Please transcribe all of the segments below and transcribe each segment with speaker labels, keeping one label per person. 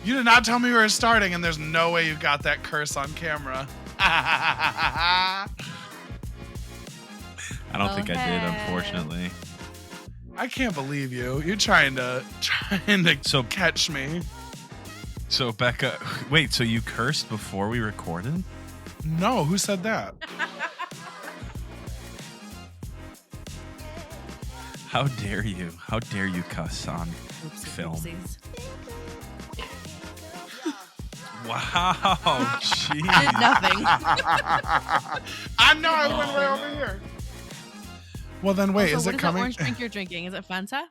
Speaker 1: You did not tell me we were starting, and there's no way you got that curse on camera.
Speaker 2: I don't think I did, unfortunately.
Speaker 1: I can't believe you. You're trying to catch me.
Speaker 2: So Becca, wait, so you cursed before we recorded?
Speaker 1: No, who said that?
Speaker 2: How dare you? How dare you cuss on film?
Speaker 3: Oopsies.
Speaker 2: Wow, jeez.
Speaker 3: Did nothing.
Speaker 1: I know I went way over here. Well, then wait,
Speaker 3: Also,
Speaker 1: is
Speaker 3: what
Speaker 1: it
Speaker 3: is
Speaker 1: coming?
Speaker 3: the orange drink you're drinking? Is it Fanta?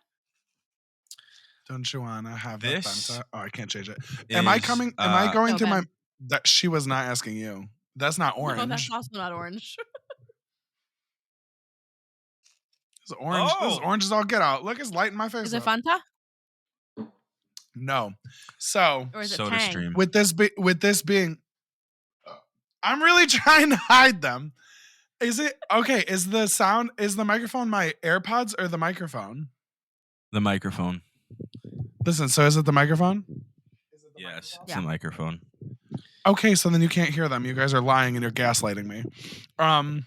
Speaker 1: Don't you wanna have
Speaker 2: This
Speaker 1: Fanta? Oh, I can't change it. Am I coming? Am I going
Speaker 3: No,
Speaker 1: through my?
Speaker 3: Ben.
Speaker 1: That she was not asking you. That's not orange.
Speaker 3: No, that's also not orange.
Speaker 1: It's orange. This is
Speaker 2: Oh.
Speaker 1: orange as all get out. Look, it's light in my face.
Speaker 3: Is it
Speaker 1: up.
Speaker 3: Fanta?
Speaker 1: No. So
Speaker 3: Or is it
Speaker 2: Soda
Speaker 3: Tang?
Speaker 2: Stream.
Speaker 1: with this being, I'm really trying to hide them. Is it okay? Is the microphone my AirPods or the microphone?
Speaker 2: The microphone.
Speaker 1: Listen, so is it the microphone?
Speaker 2: Yes, it's
Speaker 3: Yeah.
Speaker 2: the microphone.
Speaker 1: Okay, so then you can't hear them. You guys are lying and you're gaslighting me.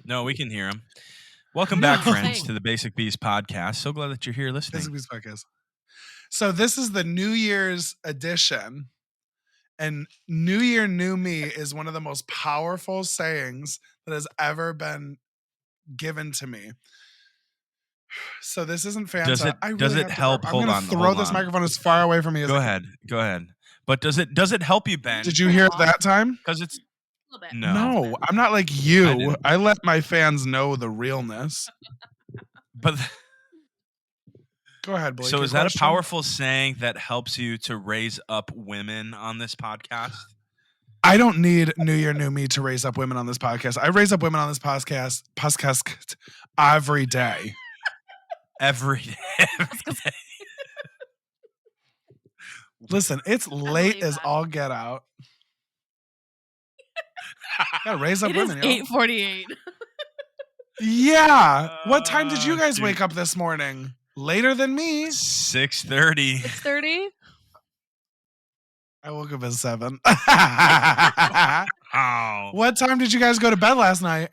Speaker 2: No, we can hear them. Welcome back,
Speaker 1: No.
Speaker 2: friends, to the Basic Bees podcast. So glad that you're here listening.
Speaker 1: Basic Beast Podcast. So this is the New Year's edition, and New Year, New Me is one of the most powerful sayings that has ever been given to me. So this isn't Fanta.
Speaker 2: Does it-
Speaker 1: I really
Speaker 2: does it
Speaker 1: have to
Speaker 2: help?
Speaker 1: burp.
Speaker 2: Hold
Speaker 1: I'm
Speaker 2: on,
Speaker 1: gonna throw
Speaker 2: hold
Speaker 1: this
Speaker 2: on.
Speaker 1: microphone as far away from me as
Speaker 2: Go
Speaker 1: I
Speaker 2: ahead. Go ahead. But does it help you, Ben?
Speaker 1: Did you hear it that time?
Speaker 2: Because it's
Speaker 3: A little bit.
Speaker 1: No, I'm not like
Speaker 2: I
Speaker 1: you.
Speaker 2: didn't.
Speaker 1: I let my fans know the realness.
Speaker 2: but
Speaker 1: Go ahead, Blake.
Speaker 2: so
Speaker 1: your
Speaker 2: is that
Speaker 1: question?
Speaker 2: a powerful saying that helps you to raise up women on this podcast?
Speaker 1: I don't need New Year, New Me to raise up women on this podcast. I raise up women on this podcast every day.
Speaker 2: Every day.
Speaker 1: Listen, it's late
Speaker 3: believe
Speaker 1: as
Speaker 3: that.
Speaker 1: all get out. Gotta raise up
Speaker 3: It is
Speaker 1: women, yo.
Speaker 3: 8:48.
Speaker 1: Yeah. What time did you guys
Speaker 2: Dude.
Speaker 1: wake up this morning? Later than me.
Speaker 2: 6:30.
Speaker 3: 6:30.
Speaker 1: I woke up at 7.
Speaker 2: Oh.
Speaker 1: What time did you guys go to bed last night?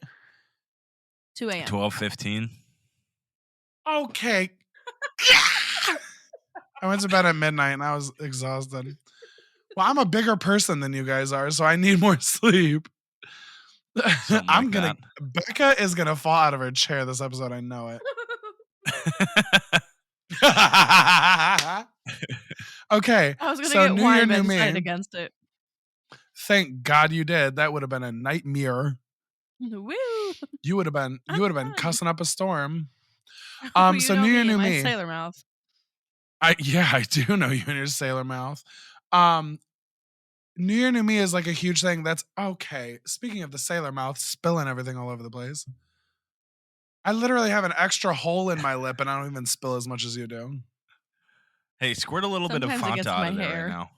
Speaker 3: 2 a.m.
Speaker 2: 12:15.
Speaker 1: Okay. I went to bed at midnight and I was exhausted. Well, I'm a bigger person than you guys are, so I need more sleep.
Speaker 2: Something
Speaker 1: I'm
Speaker 2: like
Speaker 1: gonna. Becca is gonna fall out of her chair this episode. I know it. Okay.
Speaker 3: I was gonna
Speaker 1: So
Speaker 3: get
Speaker 1: New
Speaker 3: wine,
Speaker 1: Year,
Speaker 3: but I
Speaker 1: New
Speaker 3: decided
Speaker 1: Me.
Speaker 3: against it.
Speaker 1: Thank God you did. That would have been a nightmare.
Speaker 3: Woo!
Speaker 1: You would have been
Speaker 3: fun.
Speaker 1: cussing up a storm.
Speaker 3: You
Speaker 1: So
Speaker 3: know
Speaker 1: New Year,
Speaker 3: me,
Speaker 1: New
Speaker 3: my
Speaker 1: Me.
Speaker 3: sailor mouth.
Speaker 1: I do know you and your sailor mouth. New Year, New Me is like a huge thing. That's okay. Speaking of the sailor mouth, spilling everything all over the place. I literally have an extra hole in my lip and I don't even spill as much as you do.
Speaker 2: Hey, squirt a little bit of
Speaker 3: Sometimes it gets
Speaker 2: Fanta
Speaker 3: in
Speaker 2: out of
Speaker 3: my
Speaker 2: there
Speaker 3: hair.
Speaker 2: right now. Squirt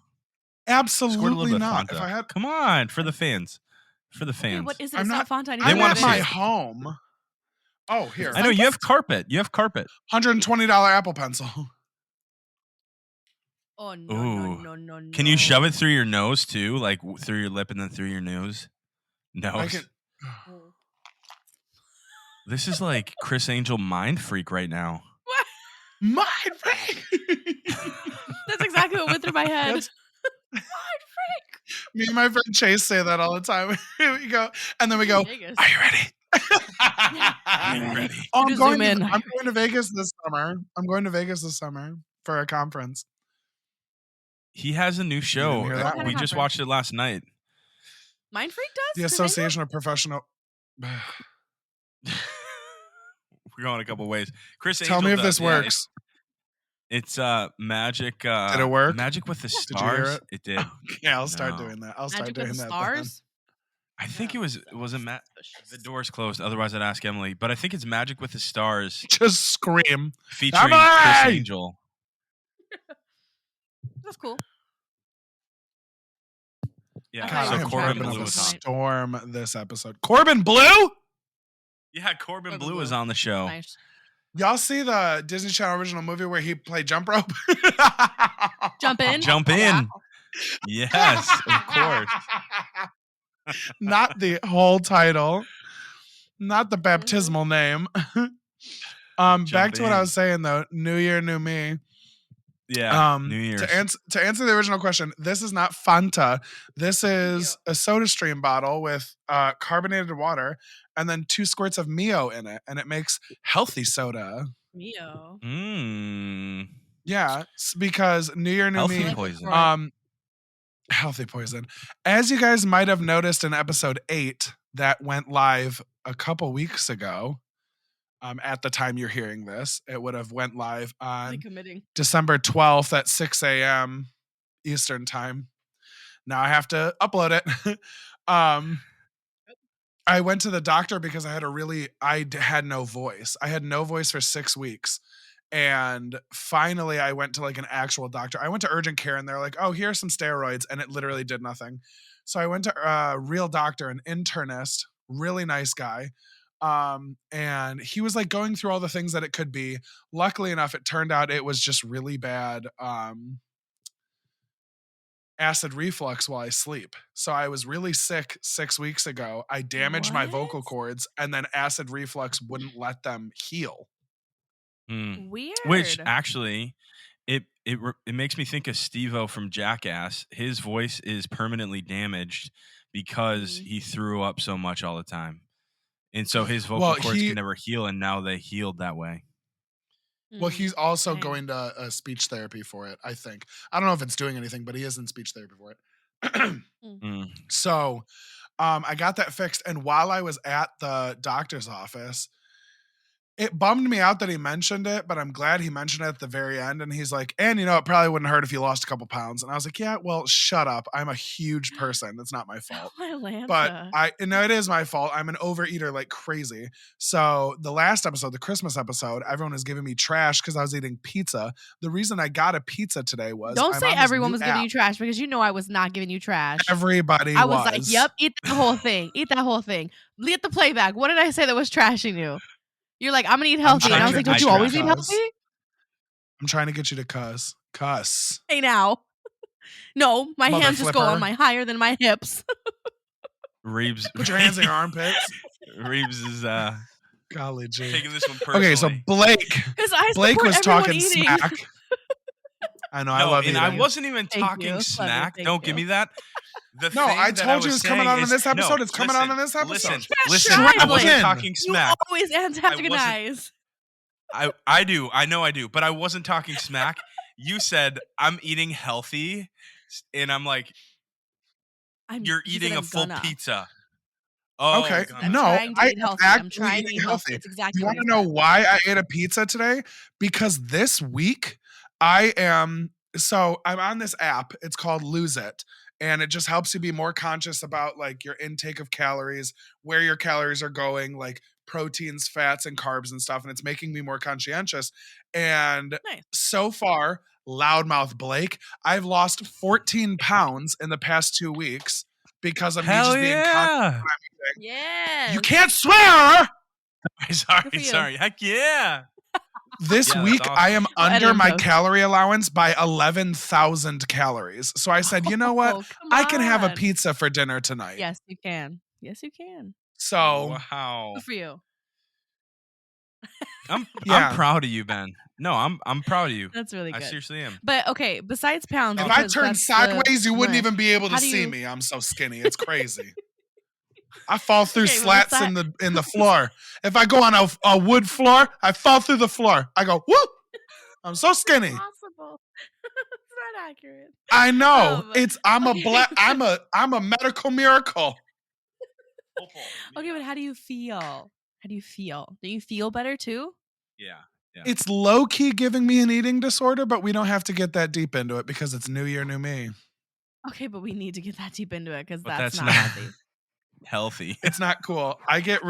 Speaker 2: a
Speaker 1: Absolutely
Speaker 2: little bit
Speaker 1: not.
Speaker 2: of
Speaker 1: If
Speaker 2: Fanta.
Speaker 1: I had,
Speaker 2: Come on, for the fans. For the
Speaker 3: Dude,
Speaker 2: fans.
Speaker 3: what is it?
Speaker 1: I'm
Speaker 3: It's
Speaker 1: not-
Speaker 3: not Fanta. I need
Speaker 2: They
Speaker 1: I'm
Speaker 3: to
Speaker 2: wanna
Speaker 1: at
Speaker 3: get
Speaker 1: my
Speaker 3: it.
Speaker 2: see.
Speaker 1: home. Oh, here.
Speaker 2: I know you have carpet. You have carpet.
Speaker 1: $120 Apple Pencil.
Speaker 3: Oh no,
Speaker 2: Ooh.
Speaker 3: no.
Speaker 2: Can you shove it through your nose too? Like through your lip and then through your nose? No.
Speaker 1: I can.
Speaker 2: This is like Chris Angel mind freak right now.
Speaker 1: Mind freak.
Speaker 3: That's exactly what went through my head.
Speaker 1: That's- Me and my friend Chase say that all the time. We go, and then we go,
Speaker 3: Vegas.
Speaker 1: "Are you ready?"
Speaker 2: I'm ready.
Speaker 1: Oh,
Speaker 3: You just zoom in.
Speaker 1: I'm going to Vegas this summer. I'm going to Vegas this summer for a conference.
Speaker 2: He has a new show.
Speaker 1: hear that
Speaker 2: We
Speaker 3: one.
Speaker 2: just watched it last night.
Speaker 3: Mind Freak does?
Speaker 1: The
Speaker 3: Chris Angel?
Speaker 1: Association of Professional.
Speaker 2: We're going a couple ways. Chris
Speaker 1: Tell
Speaker 2: Angel
Speaker 1: me if
Speaker 2: does,
Speaker 1: this
Speaker 2: yeah,
Speaker 1: works.
Speaker 2: It's magic.
Speaker 1: Did it work?
Speaker 2: Magic with the
Speaker 1: Did you hear
Speaker 2: stars.
Speaker 1: it?
Speaker 2: It did.
Speaker 1: Yeah, I'll start
Speaker 2: No.
Speaker 1: doing that. I'll start
Speaker 3: Magic
Speaker 1: doing
Speaker 3: with the
Speaker 1: that.
Speaker 3: stars?
Speaker 2: I think it was Matt.
Speaker 3: Suspicious.
Speaker 2: The door's closed. Otherwise, I'd ask Emily. But I think it's Magic with the Stars
Speaker 1: Just scream.
Speaker 2: featuring Chris
Speaker 1: Emily!
Speaker 2: Angel.
Speaker 3: That's cool.
Speaker 2: Yeah.
Speaker 3: Okay,
Speaker 1: God, I
Speaker 2: So
Speaker 1: am
Speaker 2: Corbin
Speaker 1: hyping up
Speaker 2: Blue
Speaker 1: a
Speaker 2: was on.
Speaker 1: storm this episode. Corbin Blue?
Speaker 2: Yeah, Corbin
Speaker 3: Corbin
Speaker 2: Blue
Speaker 3: Blue.
Speaker 2: is on the show.
Speaker 3: Nice.
Speaker 1: Y'all see the Disney Channel original movie where he played jump rope?
Speaker 3: Jump in.
Speaker 2: Jump in.
Speaker 3: Yeah.
Speaker 2: Yes, of course.
Speaker 1: Not the whole title, not the baptismal name. Back
Speaker 2: Jump
Speaker 1: to what I
Speaker 2: in.
Speaker 1: was saying though. New year, new me.
Speaker 2: Yeah, New
Speaker 1: To
Speaker 2: Year's.
Speaker 1: answer the original question, this is not Fanta. This
Speaker 3: Thank
Speaker 1: is a Soda Stream bottle with carbonated water and then 2 squirts of Mio in it, and it makes healthy soda.
Speaker 3: Mio.
Speaker 2: Mmm.
Speaker 1: Yeah, because New Year, new
Speaker 2: Healthy
Speaker 3: I
Speaker 1: me.
Speaker 3: like
Speaker 2: poison.
Speaker 3: LaCroix.
Speaker 1: Healthy poison. As you guys might have noticed in episode 8 that went live a couple weeks ago, at the time you're hearing this, it would have went live
Speaker 3: Really
Speaker 1: on
Speaker 3: committing.
Speaker 1: December 12th at 6 a.m. Eastern time. Now I have to upload it. I went to the doctor because I had no voice. I had no voice for 6 weeks. And finally I went to like an actual doctor. I went to urgent care and they're like, "Oh, here's some steroids," and it literally did nothing. So I went to a real doctor, an internist, really nice guy. And he was like going through all the things that it could be. Luckily enough, it turned out it was just really bad acid reflux while I sleep. So I was really sick 6 weeks ago. I damaged my vocal
Speaker 3: What?
Speaker 1: cords and then acid reflux wouldn't let them heal.
Speaker 2: Which
Speaker 3: Weird.
Speaker 2: actually, it makes me think of Steve-O from Jackass. His voice is permanently damaged because he threw up so much all the time, and so his vocal
Speaker 1: Well,
Speaker 2: cords can never heal. And now they healed that way.
Speaker 1: he's also
Speaker 3: Dang.
Speaker 1: going to speech therapy for it, I think. I don't know if it's doing anything, but he is in speech therapy for it. So, I got that fixed, and while I was at the doctor's office, it bummed me out that he mentioned it, but I'm glad he mentioned it at the very end. And he's like, "And you know, it probably wouldn't hurt if you lost a couple pounds." And I was like, "Yeah, well, shut up. I'm a huge person. It's not my fault."
Speaker 3: Oh, my
Speaker 1: But
Speaker 3: Lanta.
Speaker 1: it is my fault. I'm an overeater like crazy. So the last episode, the Christmas episode, everyone was giving me trash because I was eating pizza. The reason I got a pizza today was
Speaker 3: Don't
Speaker 1: I'm
Speaker 3: say
Speaker 1: on this
Speaker 3: everyone
Speaker 1: new
Speaker 3: was giving
Speaker 1: app.
Speaker 3: you trash because you know I was not giving you trash.
Speaker 1: Everybody
Speaker 3: I was like, "Yep, eat that whole thing. Eat that whole thing. Get the playback." What did I say that was trashing you? You're like, "I'm gonna eat healthy," and I was like, "Don't you always eat healthy?"
Speaker 1: I'm trying to get you to cuss. Cuss.
Speaker 3: Hey now. No, my
Speaker 1: Mother
Speaker 3: hands just go on
Speaker 1: flipper.
Speaker 3: my higher than my hips.
Speaker 2: Reeves,
Speaker 1: Put your hands in your armpits.
Speaker 2: Reeves is
Speaker 1: Golly gee.
Speaker 2: taking this one personally.
Speaker 1: Okay, so Blake
Speaker 3: Blake
Speaker 1: was
Speaker 3: everyone
Speaker 1: talking
Speaker 3: eating.
Speaker 1: smack. I know, I
Speaker 2: No,
Speaker 1: love
Speaker 2: and
Speaker 1: eating.
Speaker 2: I wasn't even
Speaker 3: Thank
Speaker 2: talking
Speaker 3: you. Love you.
Speaker 2: smack.
Speaker 3: Thank
Speaker 2: Don't give
Speaker 3: you.
Speaker 2: me that. The
Speaker 1: No,
Speaker 2: thing
Speaker 1: I
Speaker 2: that
Speaker 1: told you
Speaker 2: was
Speaker 1: it's coming
Speaker 2: saying
Speaker 1: on in
Speaker 2: is-
Speaker 1: this episode.
Speaker 2: no,
Speaker 1: It's coming on in this episode.
Speaker 2: Listen,
Speaker 3: Try,
Speaker 2: I wasn't
Speaker 3: Blake.
Speaker 2: talking
Speaker 3: You
Speaker 2: smack.
Speaker 3: always antagonize.
Speaker 2: I do. I know I do. But I wasn't talking smack. You said, "I'm eating healthy." And I'm like, "You're
Speaker 3: He said
Speaker 2: eating a
Speaker 3: I'm
Speaker 2: full
Speaker 3: gonna.
Speaker 2: pizza." Oh,
Speaker 1: Okay,
Speaker 2: gonna.
Speaker 3: I'm
Speaker 1: no,
Speaker 3: trying to
Speaker 1: I
Speaker 3: eat
Speaker 1: am
Speaker 3: healthy. I'm
Speaker 1: actually
Speaker 3: trying to
Speaker 1: eating
Speaker 3: eat healthy.
Speaker 1: healthy.
Speaker 3: It's
Speaker 1: Do
Speaker 3: exactly
Speaker 1: you
Speaker 3: what
Speaker 1: want
Speaker 3: he
Speaker 1: to know
Speaker 3: said.
Speaker 1: why I ate a pizza today? Because this week I'm on this app. It's called Lose It. And it just helps you be more conscious about like your intake of calories, where your calories are going, like proteins, fats, and carbs and stuff. And it's making me more conscientious. And
Speaker 3: Nice.
Speaker 1: so far, loudmouth Blake, I've lost 14 pounds in the past 2 weeks because of me
Speaker 2: Hell
Speaker 1: just being conscious of
Speaker 2: yeah.
Speaker 1: what I'm eating.
Speaker 3: Yes.
Speaker 1: You can't swear.
Speaker 3: Good for you.
Speaker 2: Sorry. Heck yeah.
Speaker 1: This
Speaker 2: Yeah, that's
Speaker 1: week
Speaker 2: awesome.
Speaker 1: I am
Speaker 3: I'll edit
Speaker 1: under
Speaker 3: and
Speaker 1: my
Speaker 3: post.
Speaker 1: calorie allowance by 11,000 calories. So I said, you know what?
Speaker 3: Oh, come
Speaker 1: I can have a
Speaker 3: on.
Speaker 1: pizza for dinner tonight.
Speaker 3: Yes, you can. Yes, you can.
Speaker 1: So
Speaker 2: Wow.
Speaker 3: Good for you.
Speaker 2: I'm
Speaker 1: Yeah.
Speaker 2: proud of you, Ben. No, I'm proud of you.
Speaker 3: That's really
Speaker 2: I
Speaker 3: good.
Speaker 2: seriously am.
Speaker 3: But okay, besides pounds,
Speaker 1: if I
Speaker 3: because
Speaker 1: turned
Speaker 3: that's
Speaker 1: sideways, you wouldn't
Speaker 3: bleh.
Speaker 1: even be able to
Speaker 3: How do
Speaker 1: see
Speaker 3: you-
Speaker 1: me. I'm so skinny. It's crazy. I fall through
Speaker 3: Okay, but
Speaker 1: slats in the floor. If I go on a wood floor, I fall through the floor. I go, whoop! I'm so skinny.
Speaker 3: Impossible. It's not accurate.
Speaker 1: I know. I'm
Speaker 3: okay.
Speaker 1: I'm a medical miracle.
Speaker 3: Okay, but how do you feel? How do you feel? Do you feel better too?
Speaker 2: Yeah.
Speaker 1: It's low key giving me an eating disorder, but we don't have to get that deep into it because it's New Year, new me.
Speaker 3: Okay, but we need to get that deep into it because
Speaker 2: But
Speaker 3: that's
Speaker 2: that's
Speaker 3: not
Speaker 2: not-
Speaker 3: healthy.
Speaker 2: Healthy.
Speaker 1: It's not cool. I get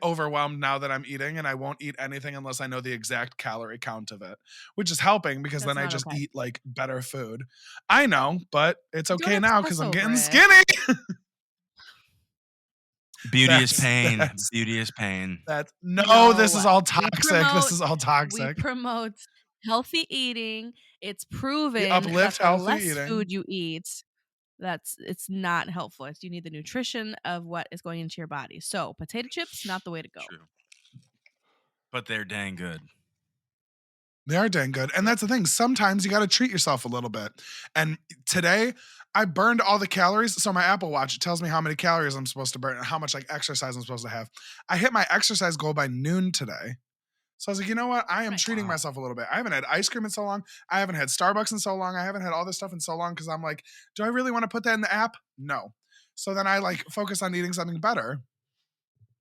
Speaker 1: overwhelmed now that I'm eating, and I won't eat anything unless I know the exact calorie count of it, which is helping because
Speaker 3: That's
Speaker 1: then I
Speaker 3: not
Speaker 1: just
Speaker 3: okay.
Speaker 1: eat like better food. I know, but it's
Speaker 3: Don't
Speaker 1: okay now because
Speaker 3: obsess
Speaker 1: I'm getting
Speaker 3: over it.
Speaker 1: skinny.
Speaker 2: Beauty is
Speaker 1: That's-
Speaker 2: pain.
Speaker 1: that's-
Speaker 2: Beauty is pain.
Speaker 1: No, this is all
Speaker 3: we
Speaker 1: toxic.
Speaker 3: promote-
Speaker 1: This is all
Speaker 3: We
Speaker 1: toxic.
Speaker 3: promote healthy eating. It's
Speaker 1: We
Speaker 3: proven that
Speaker 1: uplift
Speaker 3: the
Speaker 1: healthy
Speaker 3: less
Speaker 1: eating.
Speaker 3: food you eat, it's not helpful. You need the nutrition of what is going into your body. So potato chips, not the way to go.
Speaker 2: True. But they're dang good.
Speaker 1: They are dang good. And
Speaker 3: Yep.
Speaker 1: that's the thing. Sometimes you got to treat yourself a little bit. And today I burned all the calories. So my Apple Watch, it tells me how many calories I'm supposed to burn and how much like exercise I'm supposed to have. I hit my exercise goal by noon today. So I was like, you know what? I am
Speaker 3: Nice.
Speaker 1: treating
Speaker 2: Wow.
Speaker 1: myself a little bit. I haven't had ice cream in so long. I haven't had Starbucks in so long. I haven't had all this stuff in so long because I'm like, do I really want to put that in the app? No. So then I like focus on eating something better.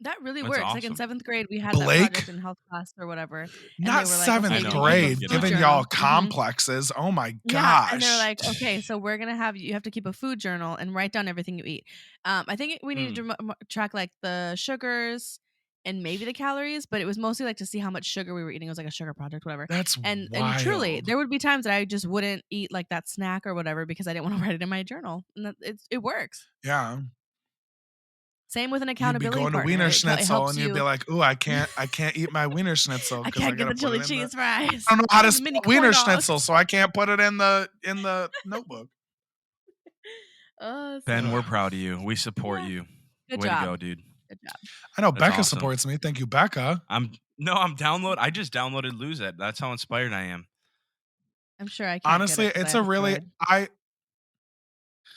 Speaker 3: That really
Speaker 2: That's
Speaker 3: works. Like in
Speaker 2: awesome.
Speaker 3: 7th grade, we had that
Speaker 1: Blake,
Speaker 3: project in health class or whatever, and they
Speaker 1: not
Speaker 3: were like, "Okay,
Speaker 2: I
Speaker 1: seventh
Speaker 3: you're
Speaker 2: know.
Speaker 3: gonna
Speaker 2: I
Speaker 3: keep a
Speaker 2: don't
Speaker 1: grade,
Speaker 2: get
Speaker 3: food
Speaker 2: that.
Speaker 1: giving y'all
Speaker 3: journal."
Speaker 1: complexes. Oh my
Speaker 3: Yeah, and they're
Speaker 1: gosh.
Speaker 3: like, "Okay, so we're gonna you have to keep a food journal and write down everything you eat." I think we needed to track like the sugars and maybe the calories, but it was mostly like to see how much sugar we were eating. It was like a sugar project, whatever.
Speaker 1: That's
Speaker 3: And truly,
Speaker 1: wild.
Speaker 3: there would be times that I just wouldn't eat like that snack or whatever because I didn't want to write it in my journal, and it works.
Speaker 1: Yeah.
Speaker 3: Same with an
Speaker 1: You'd be
Speaker 3: accountability
Speaker 1: going to
Speaker 3: partner.
Speaker 1: Wiener
Speaker 3: It
Speaker 1: Schnitzel
Speaker 3: helps
Speaker 1: and you'd be
Speaker 3: you.
Speaker 1: like, ooh, I can't eat my Wiener Schnitzel
Speaker 3: I
Speaker 1: because I
Speaker 3: can't get
Speaker 1: gotta
Speaker 3: the
Speaker 1: put
Speaker 3: chili
Speaker 1: it in the
Speaker 3: cheese fries.
Speaker 1: I don't know how to
Speaker 3: The
Speaker 1: spell
Speaker 3: mini corn
Speaker 1: Wiener
Speaker 3: dogs.
Speaker 1: Schnitzel, so I can't put it in the notebook.
Speaker 3: Oh,
Speaker 2: Ben,
Speaker 3: so
Speaker 2: we're proud of you. We support
Speaker 3: yeah.
Speaker 2: you.
Speaker 3: Good
Speaker 2: Way to
Speaker 3: job.
Speaker 2: go, dude.
Speaker 3: Good job.
Speaker 1: I know
Speaker 2: That's
Speaker 1: Becca
Speaker 2: awesome.
Speaker 1: supports me. Thank you, Becca.
Speaker 2: I just downloaded Lose It. That's how inspired I am.
Speaker 3: I'm sure I can't
Speaker 1: Honestly,
Speaker 3: get it 'cause I
Speaker 1: it's
Speaker 3: have
Speaker 1: a
Speaker 3: a
Speaker 1: really
Speaker 3: Droid.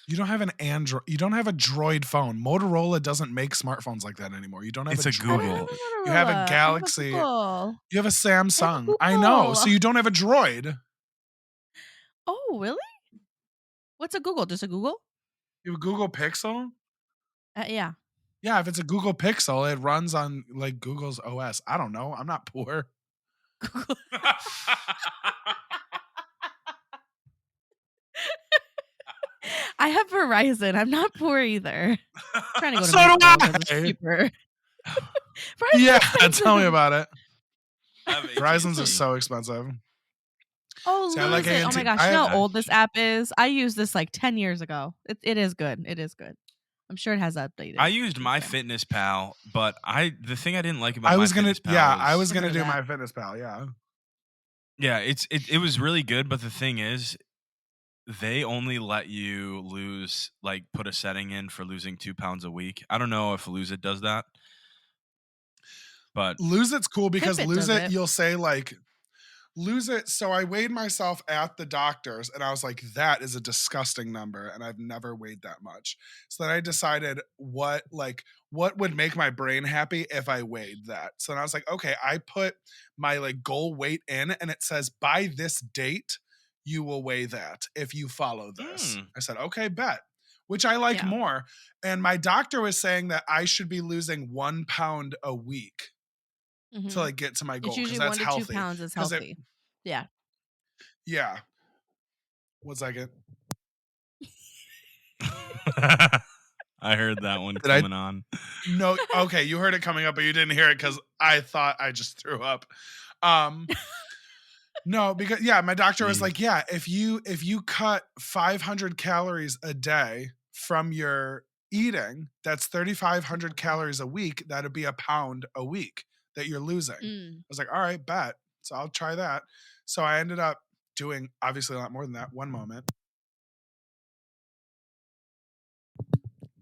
Speaker 1: you don't have an Android. You don't have a Droid phone. Motorola doesn't make smartphones like that anymore. You don't have
Speaker 2: It's
Speaker 1: a
Speaker 2: a
Speaker 3: I don't
Speaker 1: Droid.
Speaker 3: have
Speaker 2: Google.
Speaker 3: a
Speaker 1: You have a
Speaker 3: Motorola. I have a
Speaker 1: Galaxy.
Speaker 3: Google.
Speaker 1: You have a
Speaker 3: I have a
Speaker 1: Samsung. I know. So
Speaker 3: Google.
Speaker 1: you don't have a Droid.
Speaker 3: Oh, really? What's a Google? Just a Google?
Speaker 1: You have a Google Pixel?
Speaker 3: Yeah.
Speaker 1: Yeah, if it's a Google Pixel, it runs on like Google's OS. I don't know. I'm not poor.
Speaker 3: Google. I have Verizon. I'm not poor either. Trying to go to
Speaker 1: So do
Speaker 3: Mint because it's
Speaker 1: I.
Speaker 3: cheaper. Verizon's
Speaker 1: Yeah,
Speaker 3: expensive.
Speaker 1: tell me about it.
Speaker 2: I have
Speaker 1: Verizon's are
Speaker 2: AT&T.
Speaker 1: so expensive.
Speaker 3: Oh,
Speaker 1: See, I like
Speaker 3: lose it. Oh
Speaker 1: AT.
Speaker 3: my gosh. You know how old this app is? I used this like 10 years ago. It is good. It is good. I'm sure it has updated.
Speaker 2: I used
Speaker 3: since then.
Speaker 2: MyFitnessPal, but the thing I didn't like about
Speaker 1: I was gonna,
Speaker 2: MyFitnessPal
Speaker 1: yeah,
Speaker 2: is
Speaker 1: I was
Speaker 3: I've
Speaker 1: gonna
Speaker 3: heard of
Speaker 1: do
Speaker 3: that.
Speaker 1: MyFitnessPal. Yeah,
Speaker 2: yeah, it was really good, but the thing is, they only let you lose put a setting in for losing 2 pounds a week. I don't know if Lose It does that, but
Speaker 1: Lose It's cool because
Speaker 3: Fitbit
Speaker 1: Lose
Speaker 3: does
Speaker 1: It,
Speaker 3: it.
Speaker 1: you'll say like, lose it. So I weighed myself at the doctor's and I was like, that is a disgusting number. And I've never weighed that much. So then I decided what would make my brain happy if I weighed that. So then I was like, okay, I put my like goal weight in and it says by this date, you will weigh that if you follow this. I said, okay, bet. Which I like
Speaker 3: Yeah.
Speaker 1: more. And my doctor was saying that I should be losing 1 pound a week to like get to my goal
Speaker 3: It's
Speaker 1: because
Speaker 3: usually
Speaker 1: that's
Speaker 3: 1 to 2
Speaker 1: healthy.
Speaker 3: pounds is
Speaker 1: Because it,
Speaker 3: healthy. Yeah.
Speaker 1: yeah. 1 second.
Speaker 2: I heard that one
Speaker 1: Did I-
Speaker 2: coming on.
Speaker 1: No, okay, you heard it coming up, but you didn't hear it because I thought I just threw up. No, because yeah, my doctor was
Speaker 2: Jeez.
Speaker 1: like, yeah, if you cut 500 calories a day from your eating, that's 3,500 calories a week. That'd be a pound a week that you're losing. I was like, all right, bet. So I'll try that. So I ended up doing obviously a lot more than that. One moment.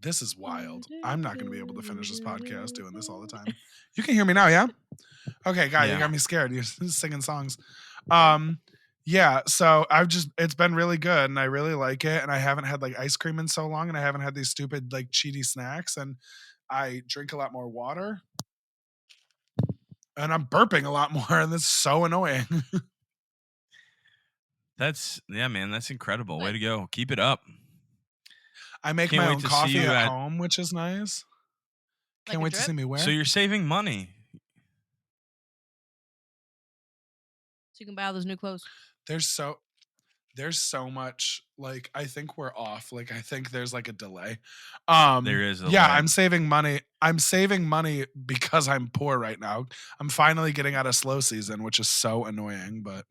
Speaker 1: This is wild. I'm not going to be able to finish this podcast doing this all the time. You can hear me now, yeah? Okay, guy, you
Speaker 2: Yeah.
Speaker 1: got me scared. You're singing songs. Yeah, so it's been really good and I really like it. And I haven't had like ice cream in so long and I haven't had these stupid like cheaty snacks and I drink a lot more water. And I'm burping a lot more and this is so annoying.
Speaker 2: Man, that's incredible. Way to go. Keep it up.
Speaker 1: I make
Speaker 2: Can't
Speaker 1: my
Speaker 2: wait
Speaker 1: own
Speaker 2: to see
Speaker 1: coffee
Speaker 2: you
Speaker 1: at
Speaker 2: at-
Speaker 1: home, which is nice.
Speaker 3: Like
Speaker 1: Can't
Speaker 3: a
Speaker 1: wait to
Speaker 3: drip?
Speaker 1: see me where.
Speaker 2: So you're saving money.
Speaker 3: So you can buy all those new clothes.
Speaker 1: There's so much like I think we're off. Like I think there's like a delay.
Speaker 2: There is a
Speaker 1: yeah,
Speaker 2: lag.
Speaker 1: I'm saving money. I'm saving money because I'm poor right now. I'm finally getting out of slow season, which is so annoying, but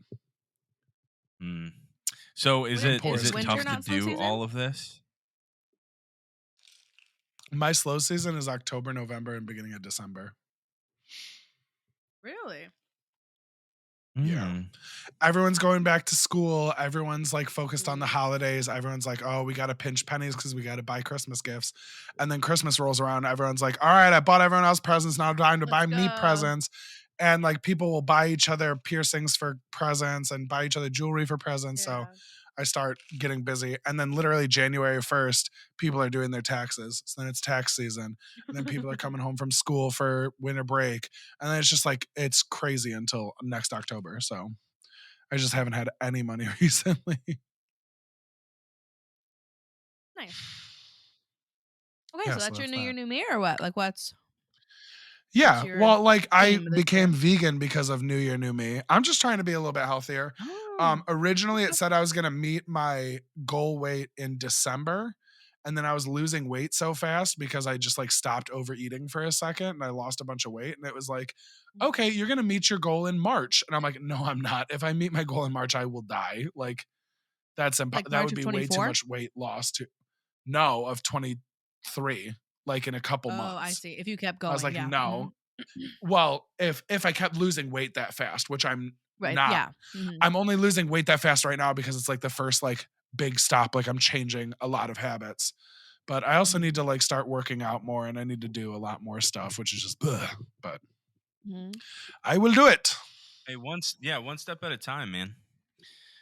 Speaker 2: So is
Speaker 3: Wait,
Speaker 2: it
Speaker 1: poor
Speaker 2: is
Speaker 1: as
Speaker 2: it
Speaker 1: can
Speaker 3: winter
Speaker 2: tough to
Speaker 3: not slow
Speaker 2: do
Speaker 3: season?
Speaker 2: all of this?
Speaker 1: my slow season is October, November, and beginning of December.
Speaker 3: Really?
Speaker 1: Yeah.
Speaker 2: Mm.
Speaker 1: Everyone's going back to school. Everyone's like focused on the
Speaker 3: Mm.
Speaker 1: holidays. Everyone's like, oh, we got to pinch pennies because we got to buy Christmas gifts. And then Christmas rolls around. Everyone's like, all right, I bought everyone else presents. Now time to
Speaker 3: Let's
Speaker 1: buy me
Speaker 3: go.
Speaker 1: presents. And like people will buy each other piercings for presents and buy each other jewelry for presents. So
Speaker 3: Yeah.
Speaker 1: I start getting busy. And then literally January 1st, people are doing their taxes. So then it's tax season. And then people are coming home from school for winter break. And then it's just like, it's crazy until next October. So I just haven't had any money recently.
Speaker 3: Nice. Okay,
Speaker 1: Yeah,
Speaker 3: so
Speaker 1: so
Speaker 3: that's your
Speaker 1: that's
Speaker 3: new year,
Speaker 1: that.
Speaker 3: new me, or what? Like, what's
Speaker 1: Yeah,
Speaker 3: your
Speaker 1: well, like I
Speaker 3: theme this
Speaker 1: became
Speaker 3: year?
Speaker 1: vegan because of New Year, New Me. I'm just trying to be a little bit healthier.
Speaker 3: Oh,
Speaker 1: Originally it
Speaker 3: okay.
Speaker 1: said I was gonna meet my goal weight in December, and then I was losing weight so fast because I just like stopped overeating for a second and I lost a bunch of weight. And it was like,
Speaker 3: Mhm.
Speaker 1: okay, you're gonna meet your goal in March. And I'm like, no, I'm not. If I meet my goal in March, I will die. Like
Speaker 3: Like
Speaker 1: that
Speaker 3: March
Speaker 1: would
Speaker 3: of
Speaker 1: be way too
Speaker 3: 24?
Speaker 1: much weight loss to no of 23, like in a couple
Speaker 3: Oh, I
Speaker 1: months.
Speaker 3: see. If you kept
Speaker 1: I was
Speaker 3: going,
Speaker 1: like,
Speaker 3: yeah.
Speaker 1: no. Well, if I kept losing weight that fast, which I'm
Speaker 3: Right.
Speaker 1: not,
Speaker 3: Yeah. Mhm.
Speaker 1: I'm only losing weight that fast right now because it's like the first like big stop. Like I'm changing a lot of habits. But I also need
Speaker 3: Mhm.
Speaker 1: to like start working out more and I need to do a lot more stuff, which is just ugh, but
Speaker 3: Mhm.
Speaker 1: I will do it.
Speaker 2: Hey, one step at a time, man.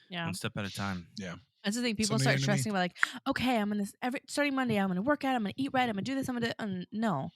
Speaker 3: Yeah.
Speaker 2: One step at a time.
Speaker 1: Yeah.
Speaker 3: That's the thing.
Speaker 1: So
Speaker 3: People
Speaker 1: new year
Speaker 3: start
Speaker 1: to me.
Speaker 3: stressing about like, okay, I'm gonna every starting Monday, I'm gonna work out, I'm gonna eat right, I'm gonna do this, I'm gonna do no.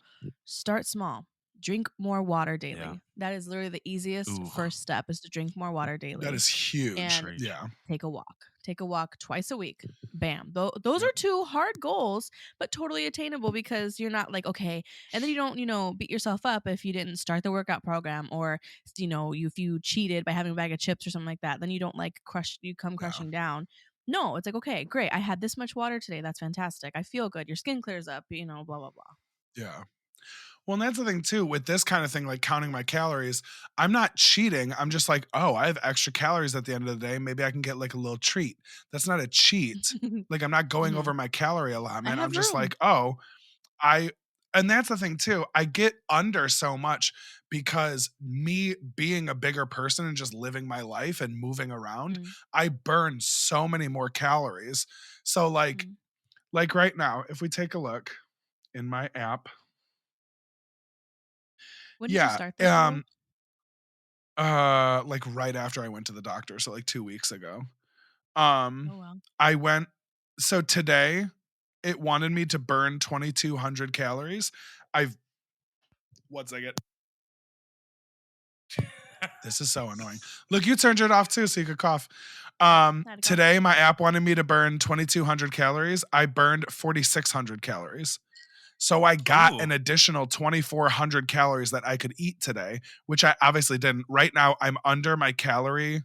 Speaker 3: Start small. Drink more water
Speaker 2: Yeah.
Speaker 3: daily. That is literally the easiest
Speaker 2: Ooh,
Speaker 3: first step is to drink more water
Speaker 1: That
Speaker 3: daily
Speaker 1: is huge.
Speaker 3: and
Speaker 2: preach.
Speaker 1: Yeah.
Speaker 3: take a walk. Take a walk twice a week. Bam. Those are
Speaker 1: Yep.
Speaker 3: two hard goals, but totally attainable because you're not like, okay, and then you don't, beat yourself up if you didn't start the workout program or, if you cheated by having a bag of chips or something like that, then you don't like you come
Speaker 1: Yeah.
Speaker 3: crushing down. No, it's like, okay, great. I had this much water today. That's fantastic. I feel good. Your skin clears up, blah, blah, blah.
Speaker 1: Yeah. Well, and that's the thing too with this kind of thing, like counting my calories. I'm not cheating. I'm just like, oh, I have extra calories at the end of the day. Maybe I can get like a little treat. That's not a cheat. Like I'm not going
Speaker 3: Hmm.
Speaker 1: over my calorie
Speaker 3: I
Speaker 1: allotment. I'm
Speaker 3: have
Speaker 1: just
Speaker 3: room.
Speaker 1: like, oh, I and that's the thing too. I get under so much because me being a bigger person and just living my life and moving around,
Speaker 3: Mm-hmm.
Speaker 1: I burn so many more calories. So like right now, if we take a look in my app,
Speaker 3: When did you
Speaker 1: yeah,
Speaker 3: start this rule?
Speaker 1: like right after I went to the doctor, so like 2 weeks ago.
Speaker 3: Oh,
Speaker 1: Um,
Speaker 3: wow.
Speaker 1: I went so today it wanted me to burn 2,200 calories. I've one second. This is so annoying. Look, you turned it off too, so you could cough.
Speaker 3: Yep. Had to cough.
Speaker 1: Today my app wanted me to burn 2,200 calories. I burned 4,600 calories. So I got
Speaker 2: Ooh.
Speaker 1: an additional 2,400 calories that I could eat today, which I obviously didn't. Right now, I'm under my calorie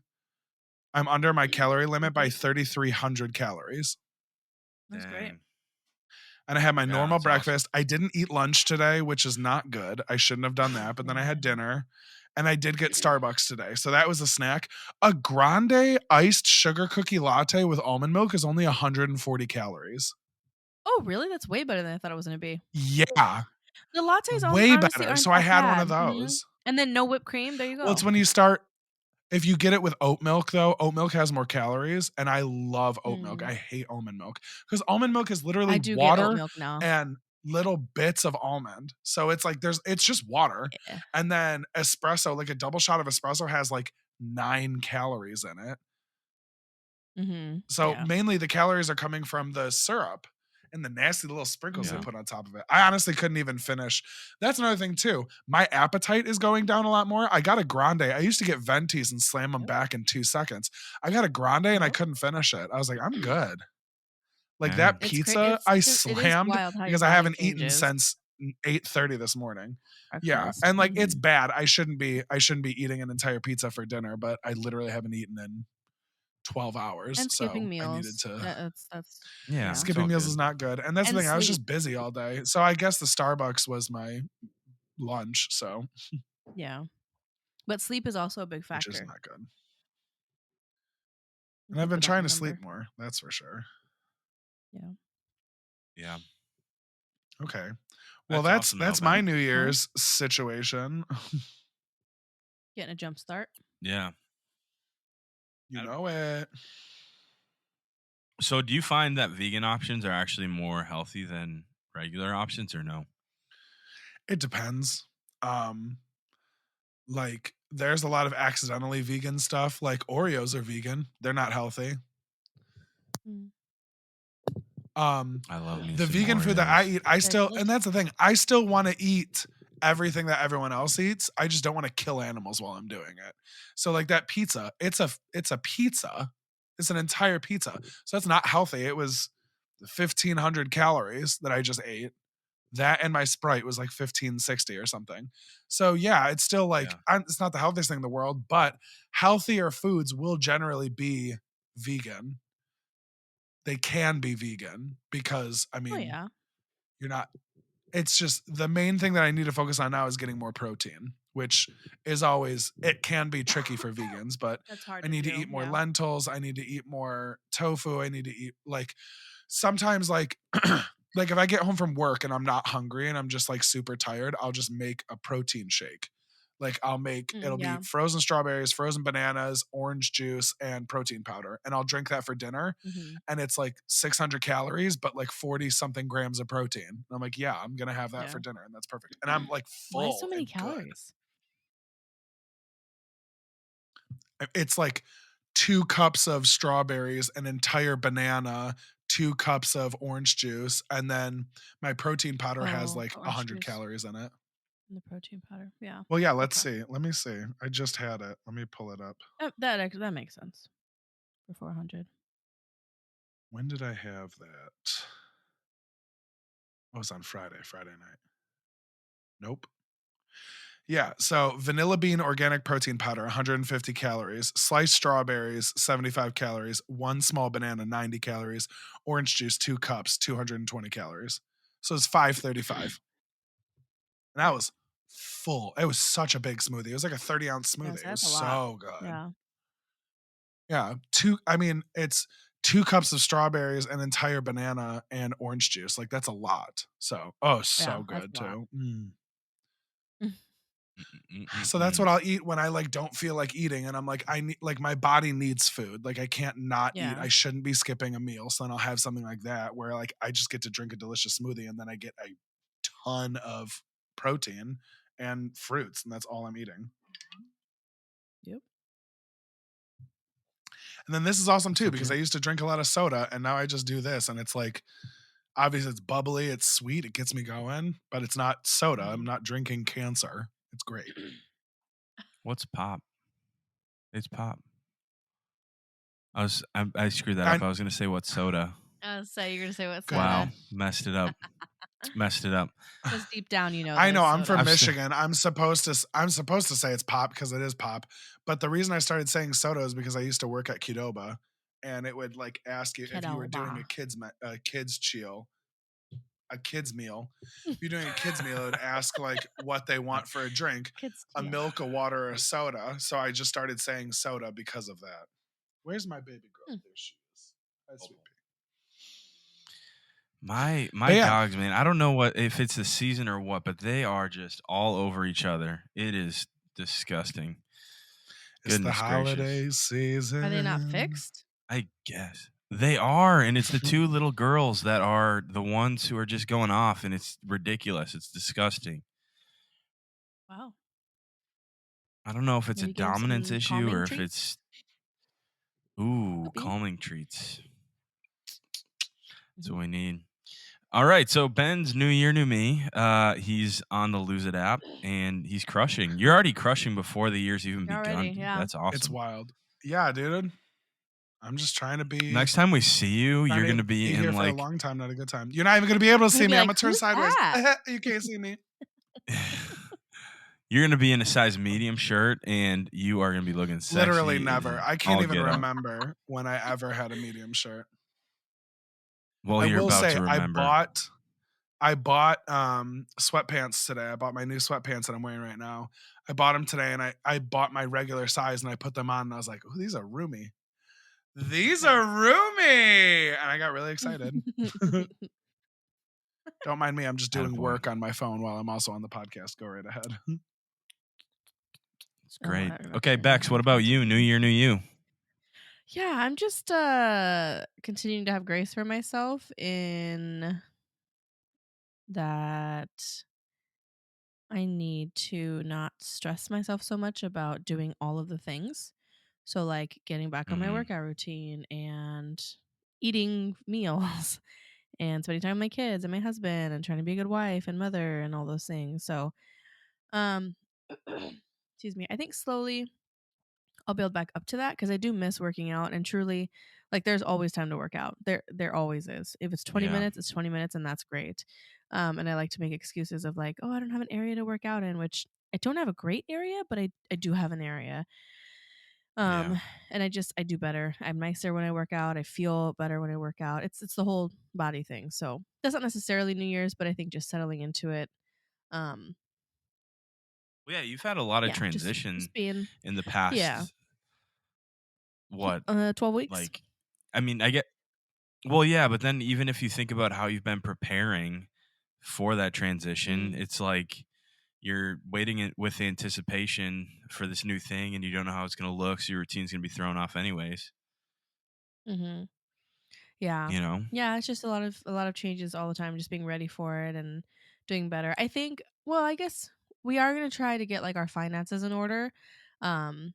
Speaker 1: limit by
Speaker 3: Intake.
Speaker 1: 3,300 calories.
Speaker 3: That's great.
Speaker 2: Dang.
Speaker 1: And I had my
Speaker 2: Yeah,
Speaker 1: normal
Speaker 2: that's awesome.
Speaker 1: breakfast. I didn't eat lunch today, which is not good. I shouldn't have done that. But then I had
Speaker 3: Yeah.
Speaker 1: dinner and I did get Starbucks today. So that was a snack. A grande iced sugar cookie latte with almond milk is only 140 calories.
Speaker 3: Oh, really? That's way better than I thought it was gonna be.
Speaker 1: Yeah,
Speaker 3: The lattes
Speaker 1: way
Speaker 3: honestly
Speaker 1: better.
Speaker 3: aren't
Speaker 1: So I
Speaker 3: that
Speaker 1: had one of
Speaker 3: bad. Mhm.
Speaker 1: those.
Speaker 3: And then no whipped cream, there you
Speaker 1: Well, it's
Speaker 3: go.
Speaker 1: when you start if you get it with oat milk though, oat milk has more calories and I love oat milk.
Speaker 3: Mm.
Speaker 1: I hate almond milk cuz almond milk is literally
Speaker 3: I do get oat
Speaker 1: water
Speaker 3: milk now.
Speaker 1: and little bits of almond. So it's like it's just water.
Speaker 3: Yeah.
Speaker 1: And then espresso, like a double shot of espresso has like 9 calories in it.
Speaker 3: Mhm.
Speaker 1: So
Speaker 3: Yeah.
Speaker 1: mainly the calories are coming from the syrup and the nasty little sprinkles they
Speaker 2: Yeah.
Speaker 3: Mhm.
Speaker 1: put on top of it. I honestly couldn't even finish. That's another thing too. My appetite is going down a lot more. I got a grande. I used to get ventis and slam them
Speaker 3: Yep.
Speaker 1: back in 2 seconds. I got a grande and I
Speaker 3: Yep.
Speaker 1: couldn't finish it. I was like, I'm good. Like that
Speaker 2: Dang.
Speaker 1: pizza I
Speaker 3: It is
Speaker 1: slammed
Speaker 3: wild how your
Speaker 1: because I
Speaker 3: body
Speaker 1: haven't eaten
Speaker 3: changes.
Speaker 1: since 8:30 this morning. Yeah,
Speaker 3: Breakfast.
Speaker 1: and like it's
Speaker 3: Mhm.
Speaker 1: bad. I shouldn't be eating an entire pizza for dinner, but I literally haven't eaten in 12 hours,
Speaker 3: And skipping
Speaker 1: so I needed
Speaker 3: meals.
Speaker 1: to
Speaker 3: That's
Speaker 2: Yeah,
Speaker 3: yeah.
Speaker 2: it's
Speaker 1: skipping
Speaker 2: all
Speaker 1: meals
Speaker 2: good.
Speaker 1: is not good. And that's the
Speaker 3: And
Speaker 1: thing, I was
Speaker 3: sleep.
Speaker 1: just busy all day. So I guess the Starbucks was my lunch, so
Speaker 3: Yeah. But sleep is also a big
Speaker 1: which is
Speaker 3: factor.
Speaker 1: not good. And I've been
Speaker 3: People don't
Speaker 1: trying to sleep
Speaker 3: remember.
Speaker 1: more, that's for sure.
Speaker 3: Yeah.
Speaker 2: Yeah.
Speaker 1: Okay. Well,
Speaker 2: That's awesome though,
Speaker 1: that's my
Speaker 2: man.
Speaker 1: New
Speaker 3: Huh?
Speaker 1: Year's situation.
Speaker 3: Getting a jump start.
Speaker 2: Yeah.
Speaker 1: You know it.
Speaker 2: So, do you find that vegan options are actually more healthy than regular options, or no?
Speaker 1: It depends. Um, like there's a lot of accidentally vegan stuff. Like Oreos are vegan. They're not healthy.
Speaker 3: Mm.
Speaker 2: I love me
Speaker 1: The
Speaker 2: some
Speaker 1: vegan food that I
Speaker 2: Oreos.
Speaker 1: eat,
Speaker 3: They're
Speaker 1: and that's the
Speaker 3: delicious.
Speaker 1: thing, I still want to eat everything that everyone else eats. I just don't want to kill animals while I'm doing it. So like that pizza, it's a pizza. It's an entire pizza. So that's not healthy. It was 1,500 calories that I just ate. That and my Sprite was like 1,560 or something. So yeah, it's still like
Speaker 2: Yeah.
Speaker 1: it's not the healthiest thing in the world, but healthier foods will generally be vegan. They can be vegan because I
Speaker 3: Oh
Speaker 1: mean,
Speaker 3: yeah,
Speaker 1: you're not it's just the main thing that I need to focus on now is getting more protein, which is always it can be tricky for vegans, but
Speaker 3: that's hard
Speaker 1: I
Speaker 3: to
Speaker 1: need to
Speaker 3: do.
Speaker 1: eat more
Speaker 3: Yeah.
Speaker 1: lentils, I need to eat more tofu, I need to eat like sometimes like like if I get home from work and I'm not hungry and I'm just like super tired, I'll just make a protein shake. Like it'll be
Speaker 3: Yeah.
Speaker 1: frozen strawberries, frozen bananas, orange juice, and protein powder. And I'll drink that for dinner.
Speaker 3: Mm-hmm.
Speaker 1: And it's like 600 calories, but like 40 something grams of protein. And I'm like, yeah, I'm going to have that
Speaker 3: Yeah.
Speaker 1: for dinner. And that's perfect. And I'm like
Speaker 3: Why so
Speaker 1: full
Speaker 3: many
Speaker 1: and good.
Speaker 3: calories?
Speaker 1: It's like 2 cups of strawberries, an entire banana, 2 cups of orange juice, and then my protein powder has
Speaker 3: Oh,
Speaker 1: like
Speaker 3: the orange
Speaker 1: 100
Speaker 3: juice
Speaker 1: calories in it.
Speaker 3: and the protein powder. Yeah.
Speaker 1: Well, yeah, let's
Speaker 3: Okay.
Speaker 1: see. Let me see. I just had it. Let me pull it up.
Speaker 3: That makes sense for 400.
Speaker 1: When did I have that? Oh, it was on Friday night. Nope. Yeah, so vanilla bean organic protein powder, 150 calories, sliced strawberries, 75 calories, 1 small banana, 90 calories, orange juice, 2 cups, 220 calories. So it's 535. And that was full. It was such a big smoothie. It was like a 30-ounce
Speaker 3: Yeah,
Speaker 1: smoothie.
Speaker 3: so
Speaker 1: It was
Speaker 3: that's a lot.
Speaker 1: so good.
Speaker 3: Yeah.
Speaker 1: Yeah. It's 2 cups of strawberries, an entire banana, and orange juice. Like that's a lot. So, oh,
Speaker 3: Yeah,
Speaker 1: so
Speaker 3: that's
Speaker 1: good
Speaker 3: a lot.
Speaker 1: too. Mm. So that's what
Speaker 2: Mm-mm-mm-mm.
Speaker 1: I'll eat when I like don't feel like eating and I'm like I need like my body needs food. Like I can't not eat.
Speaker 3: Yeah.
Speaker 1: I shouldn't be skipping a meal. So then I'll have something like that where like I just get to drink a delicious smoothie and then I get a ton of protein and fruits and that's all I'm eating.
Speaker 3: Yep.
Speaker 1: And then this is awesome
Speaker 2: That's
Speaker 1: too because I
Speaker 2: legit.
Speaker 1: used to drink a lot of soda and now I just do this and it's like obviously it's bubbly, it's sweet, it gets me going, but it's not soda. I'm
Speaker 3: Mhm.
Speaker 1: not drinking cancer. It's great.
Speaker 2: What's pop? It's pop. I screwed that up.
Speaker 1: And
Speaker 2: I was gonna say what soda.
Speaker 3: I was say you're gonna say what
Speaker 1: good.
Speaker 2: Wow,
Speaker 3: soda?
Speaker 2: messed it up. Messed it up.
Speaker 3: Because deep down you know
Speaker 1: I
Speaker 3: that
Speaker 1: know
Speaker 3: it's
Speaker 1: I'm from
Speaker 3: soda.
Speaker 2: I've st-
Speaker 1: Michigan. I'm supposed to say it's pop because it is pop. But the reason I started saying soda is because I used to work at Qdoba, and it would like ask you if you were doing
Speaker 3: Kedoba.
Speaker 1: a kids chill, a kids meal. If you're doing a kids meal, it would ask like what they want for a drink,
Speaker 3: Kids
Speaker 1: a
Speaker 3: deal.
Speaker 1: milk, a water, or a soda. So I just started saying soda because of that. Where's my baby girl?
Speaker 3: Hmm.
Speaker 1: There she is. Hi, sweet pea.
Speaker 2: my
Speaker 1: But yeah,
Speaker 2: dogs, man. I don't know what if it's the season or what, but they are just all over each other. It is disgusting.
Speaker 1: it's the
Speaker 2: Goodness gracious.
Speaker 1: holiday
Speaker 3: Are they not
Speaker 1: season.
Speaker 3: fixed?
Speaker 2: I guess they are, and it's the two little girls that are the ones who are just going off, and it's ridiculous. It's disgusting.
Speaker 3: Wow.
Speaker 2: I don't know if it's a
Speaker 3: Maybe give them
Speaker 2: dominance
Speaker 3: some
Speaker 2: issue
Speaker 3: calming
Speaker 2: or if
Speaker 3: treats.
Speaker 2: it's
Speaker 3: Could be.
Speaker 2: calming treats. That's
Speaker 3: Mhm.
Speaker 2: what we need. All right, so Ben's New Year, New Me. He's on the Lose It app, and he's crushing. You're already crushing before the year's even
Speaker 3: You're
Speaker 2: begun,
Speaker 3: already,
Speaker 2: dude.
Speaker 3: yeah.
Speaker 2: That's
Speaker 1: It's
Speaker 2: awesome.
Speaker 1: wild. Yeah, dude. I'm just trying to be
Speaker 2: Next time we see you,
Speaker 1: trying
Speaker 2: you're
Speaker 1: to
Speaker 2: gonna be
Speaker 1: be here
Speaker 2: in
Speaker 1: for a
Speaker 2: like
Speaker 1: long time, not a good time. You're not even gonna be able to
Speaker 3: I'm gonna
Speaker 1: see
Speaker 3: be
Speaker 1: me. I'm
Speaker 3: like,
Speaker 1: gonna turn
Speaker 3: who's
Speaker 1: sideways.
Speaker 3: that?
Speaker 1: You can't see me.
Speaker 2: you're gonna be in a size medium shirt, and you are gonna be looking
Speaker 1: Literally
Speaker 2: sexy
Speaker 1: never.
Speaker 2: and
Speaker 1: I can't
Speaker 2: all
Speaker 1: even
Speaker 2: get up.
Speaker 1: remember when I ever had a medium shirt.
Speaker 2: Well,
Speaker 1: I
Speaker 2: you're
Speaker 1: will
Speaker 2: about
Speaker 1: say
Speaker 2: to remember.
Speaker 1: I bought sweatpants today. I bought my new sweatpants that I'm wearing right now. I bought them today and I bought my regular size and I put them on and I was like, "Oh, these are roomy. These are
Speaker 3: Nice.
Speaker 1: roomy." And I got really excited. Don't mind me. I'm just doing
Speaker 2: Attaboy.
Speaker 1: work on my phone while I'm also on the podcast. Go right ahead.
Speaker 2: It's
Speaker 3: Oh,
Speaker 2: great.
Speaker 3: I remember
Speaker 2: Okay,
Speaker 3: doing that
Speaker 2: Bex,
Speaker 3: on
Speaker 2: what about you? New
Speaker 3: TV.
Speaker 2: Year, New You.
Speaker 3: Yeah, I'm just continuing to have grace for myself in that I need to not stress myself so much about doing all of the things. So like getting back on my
Speaker 2: Mm-hmm.
Speaker 3: workout routine and eating meals and spending time with my kids and my husband and trying to be a good wife and mother and all those things. So um excuse me. I think slowly I'll build back up to that because I do miss working out and truly like there's always time to work out. There always is. If it's 20
Speaker 2: Yeah.
Speaker 3: minutes, it's 20 minutes and that's great. And I like to make excuses of like, oh, I don't have an area to work out in, which I don't have a great area, but I do have an area.
Speaker 2: Yeah.
Speaker 3: And I do better. I'm nicer when I work out. I feel better when I work out. It's the whole body thing. So that's not necessarily New Year's, but I think just settling into it. Um,
Speaker 2: Well, yeah, you've had a lot of
Speaker 3: yeah, just
Speaker 2: transition
Speaker 3: being
Speaker 2: in the
Speaker 3: yeah.
Speaker 2: past. What?
Speaker 3: 12 weeks.
Speaker 2: Like, I mean, I get. Well, yeah, but then even if you think about how you've been preparing for that transition,
Speaker 3: Mm,
Speaker 2: it's like you're waiting it with anticipation for this new thing, and you don't know how it's going to look, so your routine's going to be thrown off anyways.
Speaker 3: mhm. Yeah.
Speaker 2: You know?
Speaker 3: Yeah, it's just a lot of changes all the time, just being ready for it and doing better. I think well, I guess we are gonna try to get like our finances in order. Um,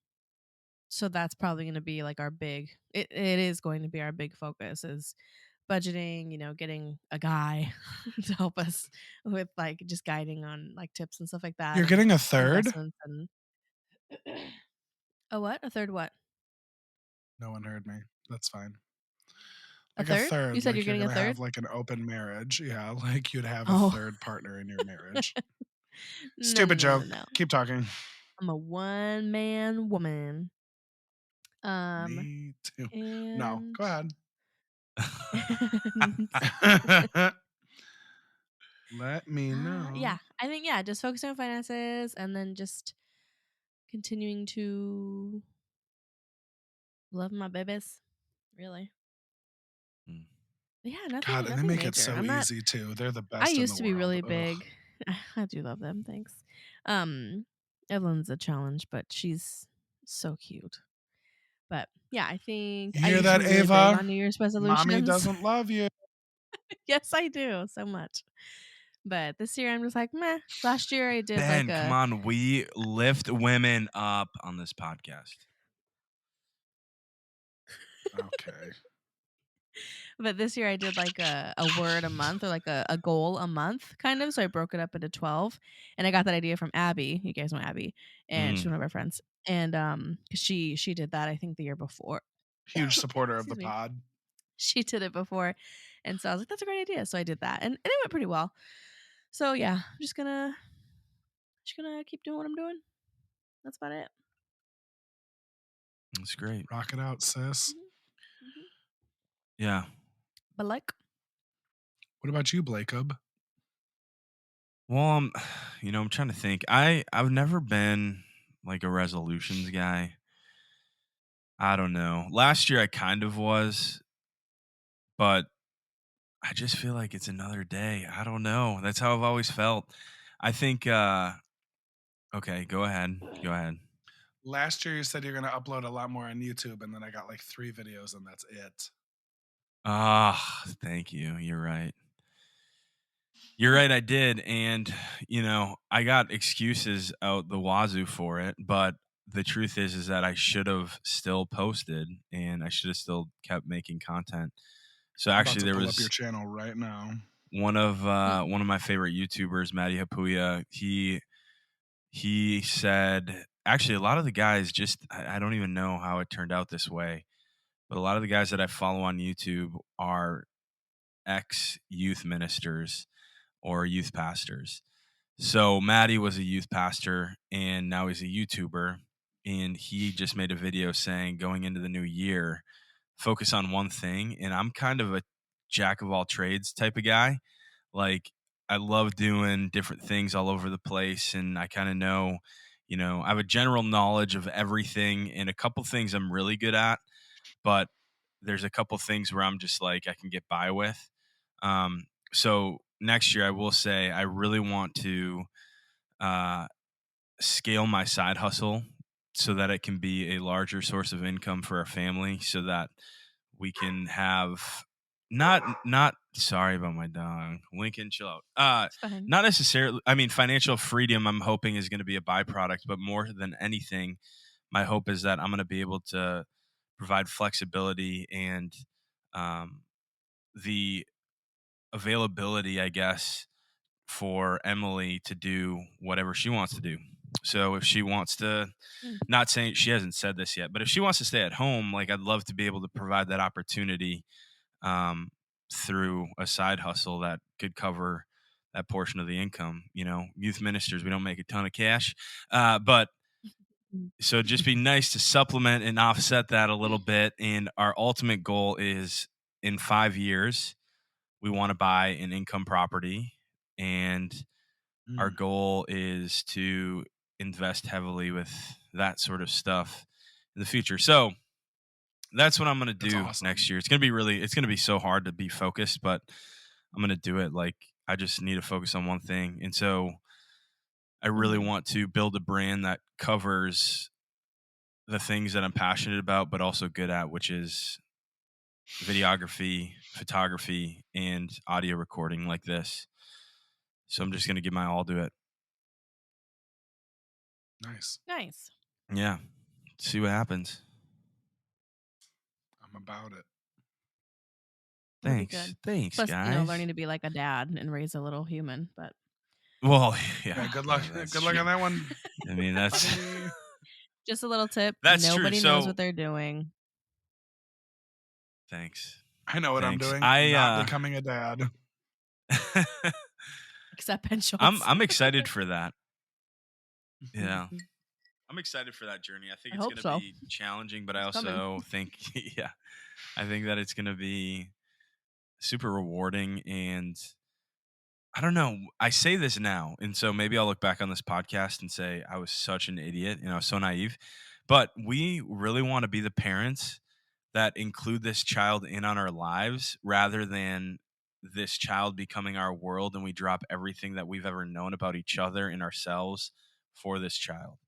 Speaker 3: so that's probably gonna be like our big it is going to be our big focus is budgeting, getting a guy to help us with like just guiding on like tips and stuff like that
Speaker 1: You're
Speaker 3: and
Speaker 1: getting a third?
Speaker 3: investments and a what? A third what?
Speaker 1: No one heard me. That's fine.
Speaker 3: A
Speaker 1: Like a
Speaker 3: third? You
Speaker 1: third,
Speaker 3: said you're
Speaker 1: like you're
Speaker 3: getting a
Speaker 1: gonna
Speaker 3: third?
Speaker 1: have like an open marriage. Yeah, like you'd have a
Speaker 3: Oh.
Speaker 1: third partner in your marriage.
Speaker 3: No, no,
Speaker 1: Stupid
Speaker 3: no, no,
Speaker 1: joke.
Speaker 3: no.
Speaker 1: Keep talking.
Speaker 3: I'm a one man woman. Um,
Speaker 1: Me too. No,
Speaker 3: and
Speaker 1: go ahead.
Speaker 3: and
Speaker 1: Let me know.
Speaker 3: yeah, I think yeah, just focusing on finances and then just continuing to love my babies. Really.
Speaker 2: Mm.
Speaker 3: But yeah,
Speaker 1: God,
Speaker 3: nothing
Speaker 1: and they
Speaker 3: nothing
Speaker 1: make it
Speaker 3: major.
Speaker 1: so
Speaker 3: I'm not
Speaker 1: easy too. They're the
Speaker 3: I
Speaker 1: best in the
Speaker 3: used to be
Speaker 1: world.
Speaker 3: really
Speaker 1: Ugh.
Speaker 3: big. I do love them, thanks. Um, Evelyn's a challenge, but she's so cute. But yeah, I think
Speaker 1: You
Speaker 3: I
Speaker 1: hear
Speaker 3: used to
Speaker 1: that,
Speaker 3: be really big
Speaker 1: Ava?
Speaker 3: on New Year's
Speaker 1: Mommy
Speaker 3: resolutions.
Speaker 1: doesn't love you.
Speaker 3: Yes, I do so much. But this year I'm just like, meh. Last year I did like
Speaker 2: Ben, come
Speaker 3: a
Speaker 2: on. We lift women up on this podcast.
Speaker 1: Okay.
Speaker 3: but this year I did like a word a month or like a goal a month kind of. So I broke it up into 12. And I got that idea from Abby. You guys know Abby. And she's
Speaker 2: Mm.
Speaker 3: one of our friends. And 'cause she did that I think the year before.
Speaker 1: Huge supporter of the
Speaker 3: Excuse me.
Speaker 1: pod.
Speaker 3: She did it before. And so I was like, that's a great idea. So I did that. And it went pretty well. So yeah, I'm just gonna keep doing what I'm doing. That's about it.
Speaker 2: That's great.
Speaker 1: Rock it out, sis.
Speaker 3: hmm hmm
Speaker 2: Yeah.
Speaker 3: But like
Speaker 1: What about you, Blacob?
Speaker 2: Well, I'm trying to think. I've never been like a resolutions guy. I don't know. Last year I kind of was, but I just feel like it's another day. I don't know. That's how I've always felt. I think okay, go ahead. Go ahead.
Speaker 1: Last year you said you're gonna upload a lot more on YouTube, and then I got like 3 videos, and that's it.
Speaker 2: Ah, thank you. You're right. You're right, I did. And, I got excuses out the wazoo for it, but the truth is that I should have still posted and I should have still kept making content. So
Speaker 1: I'm about
Speaker 2: actually
Speaker 1: to
Speaker 2: there
Speaker 1: pull up your
Speaker 2: was
Speaker 1: channel right now.
Speaker 3: mm,
Speaker 2: one of my favorite YouTubers, Matty Hapuya, he said actually a lot of the guys just I don't even know how it turned out this way, but a lot of the guys that I follow on YouTube are ex youth ministers or youth pastors. So Maddie was a youth pastor and now he's a YouTuber. And he just made a video saying going into the new year, focus on one thing. And I'm kind of a jack of all trades type of guy. Like I love doing different things all over the place. And I kind of know, I have a general knowledge of everything and a couple things I'm really good at, but there's a couple things where I'm just like, I can get by with. So next year, I will say I really want to uh, scale my side hustle so that it can be a larger source of income for our family, so that we can have not sorry about my dog. Lincoln, chill out.
Speaker 3: It's fine.
Speaker 2: Not necessarily, I mean, financial freedom I'm hoping is going to be a byproduct, but more than anything, my hope is that I'm going to be able to provide flexibility and um, the availability, I guess, for Emily to do whatever she wants to do. So if she wants to,
Speaker 3: Mm.
Speaker 2: not saying she hasn't said this yet, but if she wants to stay at home, like I'd love to be able to provide that opportunity um, through a side hustle that could cover that portion of the income. You know, youth ministers, we don't make a ton of cash, but
Speaker 3: Mm.
Speaker 2: so it'd just be nice to supplement and offset that a little bit. And our ultimate goal is in 5 years, we want to buy an income property. And our
Speaker 1: Mm,
Speaker 2: goal is to invest heavily with that sort of stuff in the future. So that's what I'm going to
Speaker 1: that's
Speaker 2: do next
Speaker 1: awesome.
Speaker 2: year. It's going to be so hard to be focused, but I'm going to do it. Like, I just need to focus on one thing. And so I really
Speaker 3: Mhm.
Speaker 2: want to build a brand that covers the things that I'm passionate about, but also good at, which is videography, photography, and audio recording like this. So I'm just going to give my all to it.
Speaker 1: Nice.
Speaker 3: Nice.
Speaker 2: Yeah. See what happens.
Speaker 1: I'm about it.
Speaker 3: It'll be
Speaker 2: Thanks.
Speaker 3: good.
Speaker 2: Thanks,
Speaker 3: Plus,
Speaker 2: guys.
Speaker 3: learning to be like a dad and raise a little human. But
Speaker 2: Well, yeah,
Speaker 1: Yeah, good luck.
Speaker 2: yeah, that's
Speaker 1: Good luck
Speaker 2: true.
Speaker 1: on that one,
Speaker 2: I mean, that's
Speaker 1: buddy.
Speaker 3: just a little tip:
Speaker 2: that's true.
Speaker 3: nobody knows
Speaker 2: So,
Speaker 3: what they're doing
Speaker 2: thanks.
Speaker 1: I know what I'm
Speaker 2: Thanks.
Speaker 1: doing. Not becoming a dad.
Speaker 3: except Ben Schultz.
Speaker 2: I'm excited for that. Yeah. I'm excited for that journey. I think
Speaker 3: I
Speaker 2: it's
Speaker 3: hope
Speaker 2: going to
Speaker 3: so.
Speaker 2: be challenging, but I
Speaker 3: It's coming.
Speaker 2: also think yeah, I think that it's going to be super rewarding. And I don't know, I say this now, and so maybe I'll look back on this podcast and say I was such an idiot and I was so naive. But we really want to be the parents that include this child in on our lives rather than this child becoming our world and we drop everything that we've ever known about each other and ourselves for this child.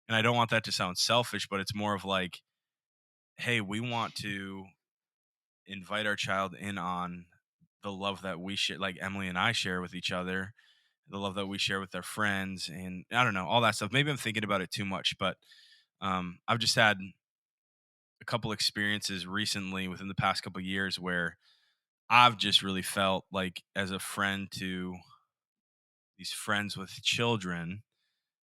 Speaker 2: And I don't want that to sound selfish, but it's more of like, hey, we want to invite our child in on the love that we share, like Emily and I share with each other, the love that we share with our friends, and I don't know, all that stuff. Maybe I'm thinking about it too much, but I've just had a couple experiences recently within the past couple years where I've just really felt like, as a friend to these friends with children,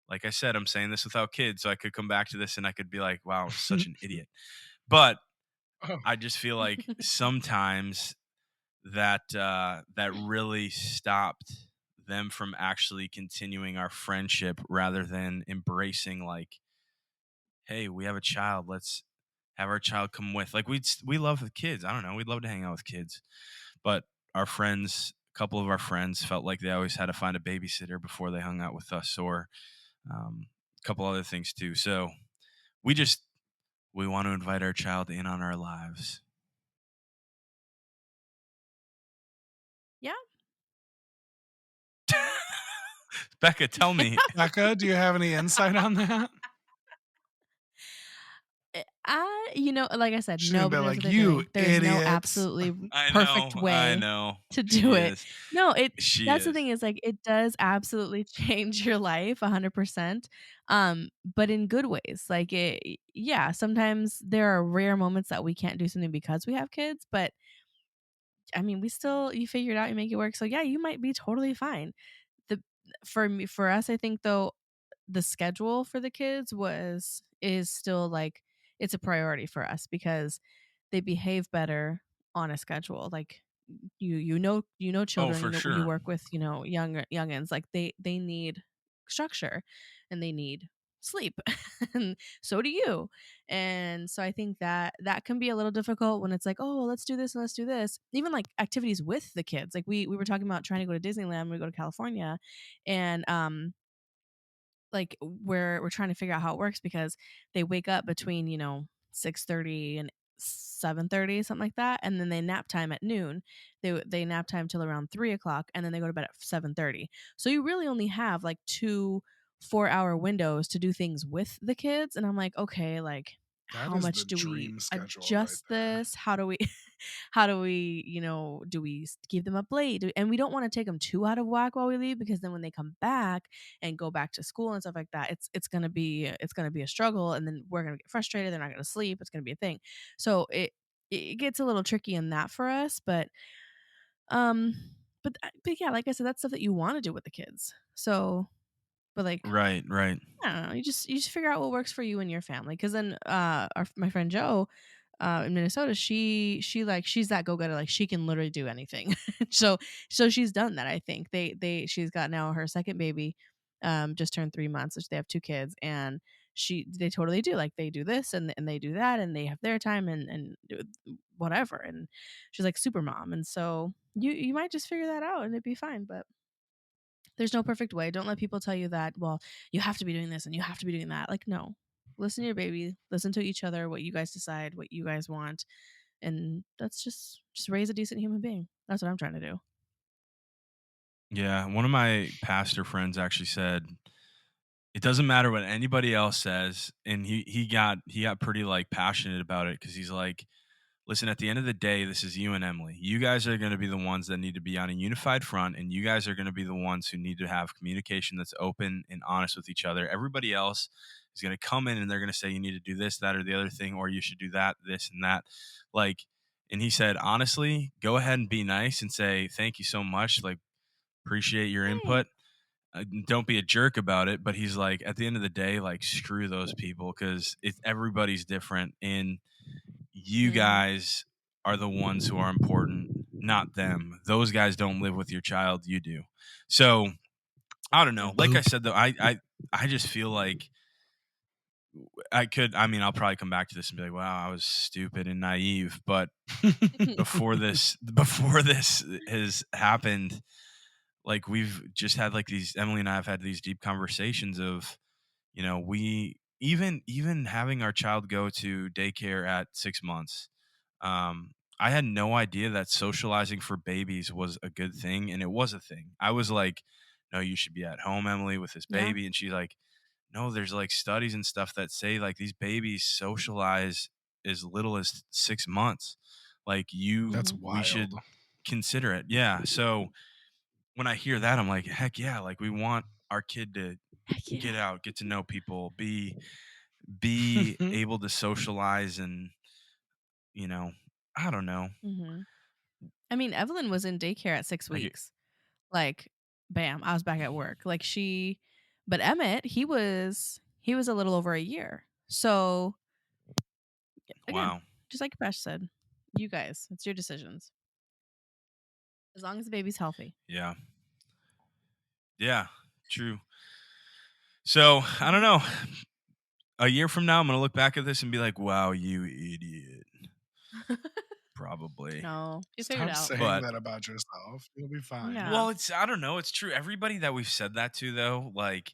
Speaker 2: like I said, I'm saying this without kids, so I could come back to this and I could be like, wow, I was such an idiot. But
Speaker 1: Oh,
Speaker 2: I just feel like sometimes that that really stopped them from actually continuing our friendship rather than embracing, like, hey, we have a child, let's have our child come with. Like, we love the kids. I don't know, we'd love to hang out with kids, but our friends, a couple of our friends, felt like they always had to find a babysitter before they hung out with us, or a couple other things too. So we just we want to invite our child in on our lives.
Speaker 3: Yeah.
Speaker 2: Becca, tell me.
Speaker 1: Becca, do you have any insight on that?
Speaker 3: Like I said,
Speaker 1: She's gonna be
Speaker 3: nobody knows what
Speaker 1: like,
Speaker 3: they're
Speaker 1: "You
Speaker 3: doing. There's no
Speaker 1: idiots."
Speaker 3: absolutely perfect
Speaker 2: I
Speaker 3: way
Speaker 2: know.
Speaker 3: to do
Speaker 2: She
Speaker 3: it.
Speaker 2: is.
Speaker 3: No, it
Speaker 2: She
Speaker 3: that's the
Speaker 2: is.
Speaker 3: thing is like it does absolutely change your life 100%. But in good ways. Like yeah, sometimes there are rare moments that we can't do something because we have kids, but I mean, we still you figure it out, you make it work. So yeah, you might be totally fine. The for us, I think though the schedule for the kids is still like it's a priority for us because they behave better on a schedule. Like
Speaker 2: Oh,
Speaker 3: children,
Speaker 2: for
Speaker 3: you
Speaker 2: sure.
Speaker 3: work with, youngins, like they need structure and they need sleep. And so do you. And so I think that that can be a little difficult when it's like, oh, well, let's do this and let's do this. Even like activities with the kids. Like we were talking about trying to go to Disneyland when we go to California, and like we're trying to figure out how it works because they wake up between 6:30 and 7:30, something like that, and then they nap time at noon. They nap time till around 3 o'clock, and then they go to bed at 7:30. So you really only have like two 4-hour windows to do things with the kids, and I'm like, okay, like
Speaker 1: That
Speaker 3: how
Speaker 1: is the
Speaker 3: much do we
Speaker 1: dream schedule right
Speaker 3: adjust
Speaker 1: there.
Speaker 3: this? How do we how do we, do we keep them up late? And we don't want to take them too out of whack while we leave, because then when they come back and go back to school and stuff like that, it's gonna be a struggle, and then we're gonna get frustrated. They're not gonna sleep. It's gonna be a thing. So it gets a little tricky in that for us, um, but yeah, like I said, that's stuff that you want to do with the kids. So, but like
Speaker 2: Right, right.
Speaker 3: I don't know. You just figure out what works for you and your family. Because then, my friend Joe, in Minnesota, she's that go getter. Like she can literally do anything. So she's done that. I think she's got now her second baby, just turned 3 months. So they have two kids, and they totally do, like they do this and they do that, and they have their time and do whatever. And she's like super mom. And so you might just figure that out and it'd be fine. But there's no perfect way. Don't let people tell you that, well, you have to be doing this and you have to be doing that. Like, no. Listen to your baby, listen to each other, what you guys decide, what you guys want, and that's just raise a decent human being. That's what I'm trying to do.
Speaker 2: Yeah, one of my pastor friends actually said it doesn't matter what anybody else says, and he got pretty like passionate about it because he's like, listen, at the end of the day, this is you and Emily. You guys are going to be the ones that need to be on a unified front, and you guys are going to be the ones who need to have communication that's open and honest with each other. Everybody else is going to come in and they're going to say you need to do this, that, or the other thing, or you should do that, this, and that. Like, and he said, honestly, go ahead and be nice and say thank you so much. Like, appreciate your
Speaker 3: Hey.
Speaker 2: input. Don't be a jerk about it. But he's like, at the end of the day, like, screw those people because everybody's different, and you
Speaker 3: Mhm.
Speaker 2: guys are the ones who are important, not them. Those guys don't live with your child, you do. So I don't know. Like I
Speaker 1: Boop.
Speaker 2: said though, I just feel like I mean, I'll probably come back to this and be like, wow, I was stupid and naive. But before this has happened, like we've just had like these Emily and I have had these deep conversations of, we even having our child go to daycare at 6 months. I had no idea that socializing for babies was a good thing, and it was a thing. I was like, no, you should be at home, Emily, with this
Speaker 3: Yeah.
Speaker 2: baby. And she's like, no, there's like studies and stuff that say like these babies socialize as little as 6 months. Like
Speaker 1: That's
Speaker 3: Mhm.
Speaker 2: we
Speaker 1: wild.
Speaker 2: should consider it. Yeah. So when I hear that, I'm like, heck yeah, like we want our kid to
Speaker 3: Heck
Speaker 2: get
Speaker 3: yeah.
Speaker 2: out, get to know people, be able to socialize and, you know, I don't know.
Speaker 3: Mhm. I mean, Evelyn was in daycare at 6
Speaker 2: Like
Speaker 3: weeks. Like, bam, I was back at work. But Emmett, he was a little over a year. So, again,
Speaker 2: wow.
Speaker 3: just like Crash said, you guys, it's your decisions. As long as the baby's healthy.
Speaker 2: Yeah. Yeah. True. So I don't
Speaker 3: Mhm.
Speaker 2: know. A year from now, I'm going to look back at this and be like, wow, you idiot. Probably.
Speaker 3: No, you figured
Speaker 1: Stop
Speaker 3: it out.
Speaker 1: saying
Speaker 2: But,
Speaker 1: that about yourself. You'll be fine.
Speaker 3: Yeah.
Speaker 2: well, I don't know. It's true. Everybody that we've said that to, though, like,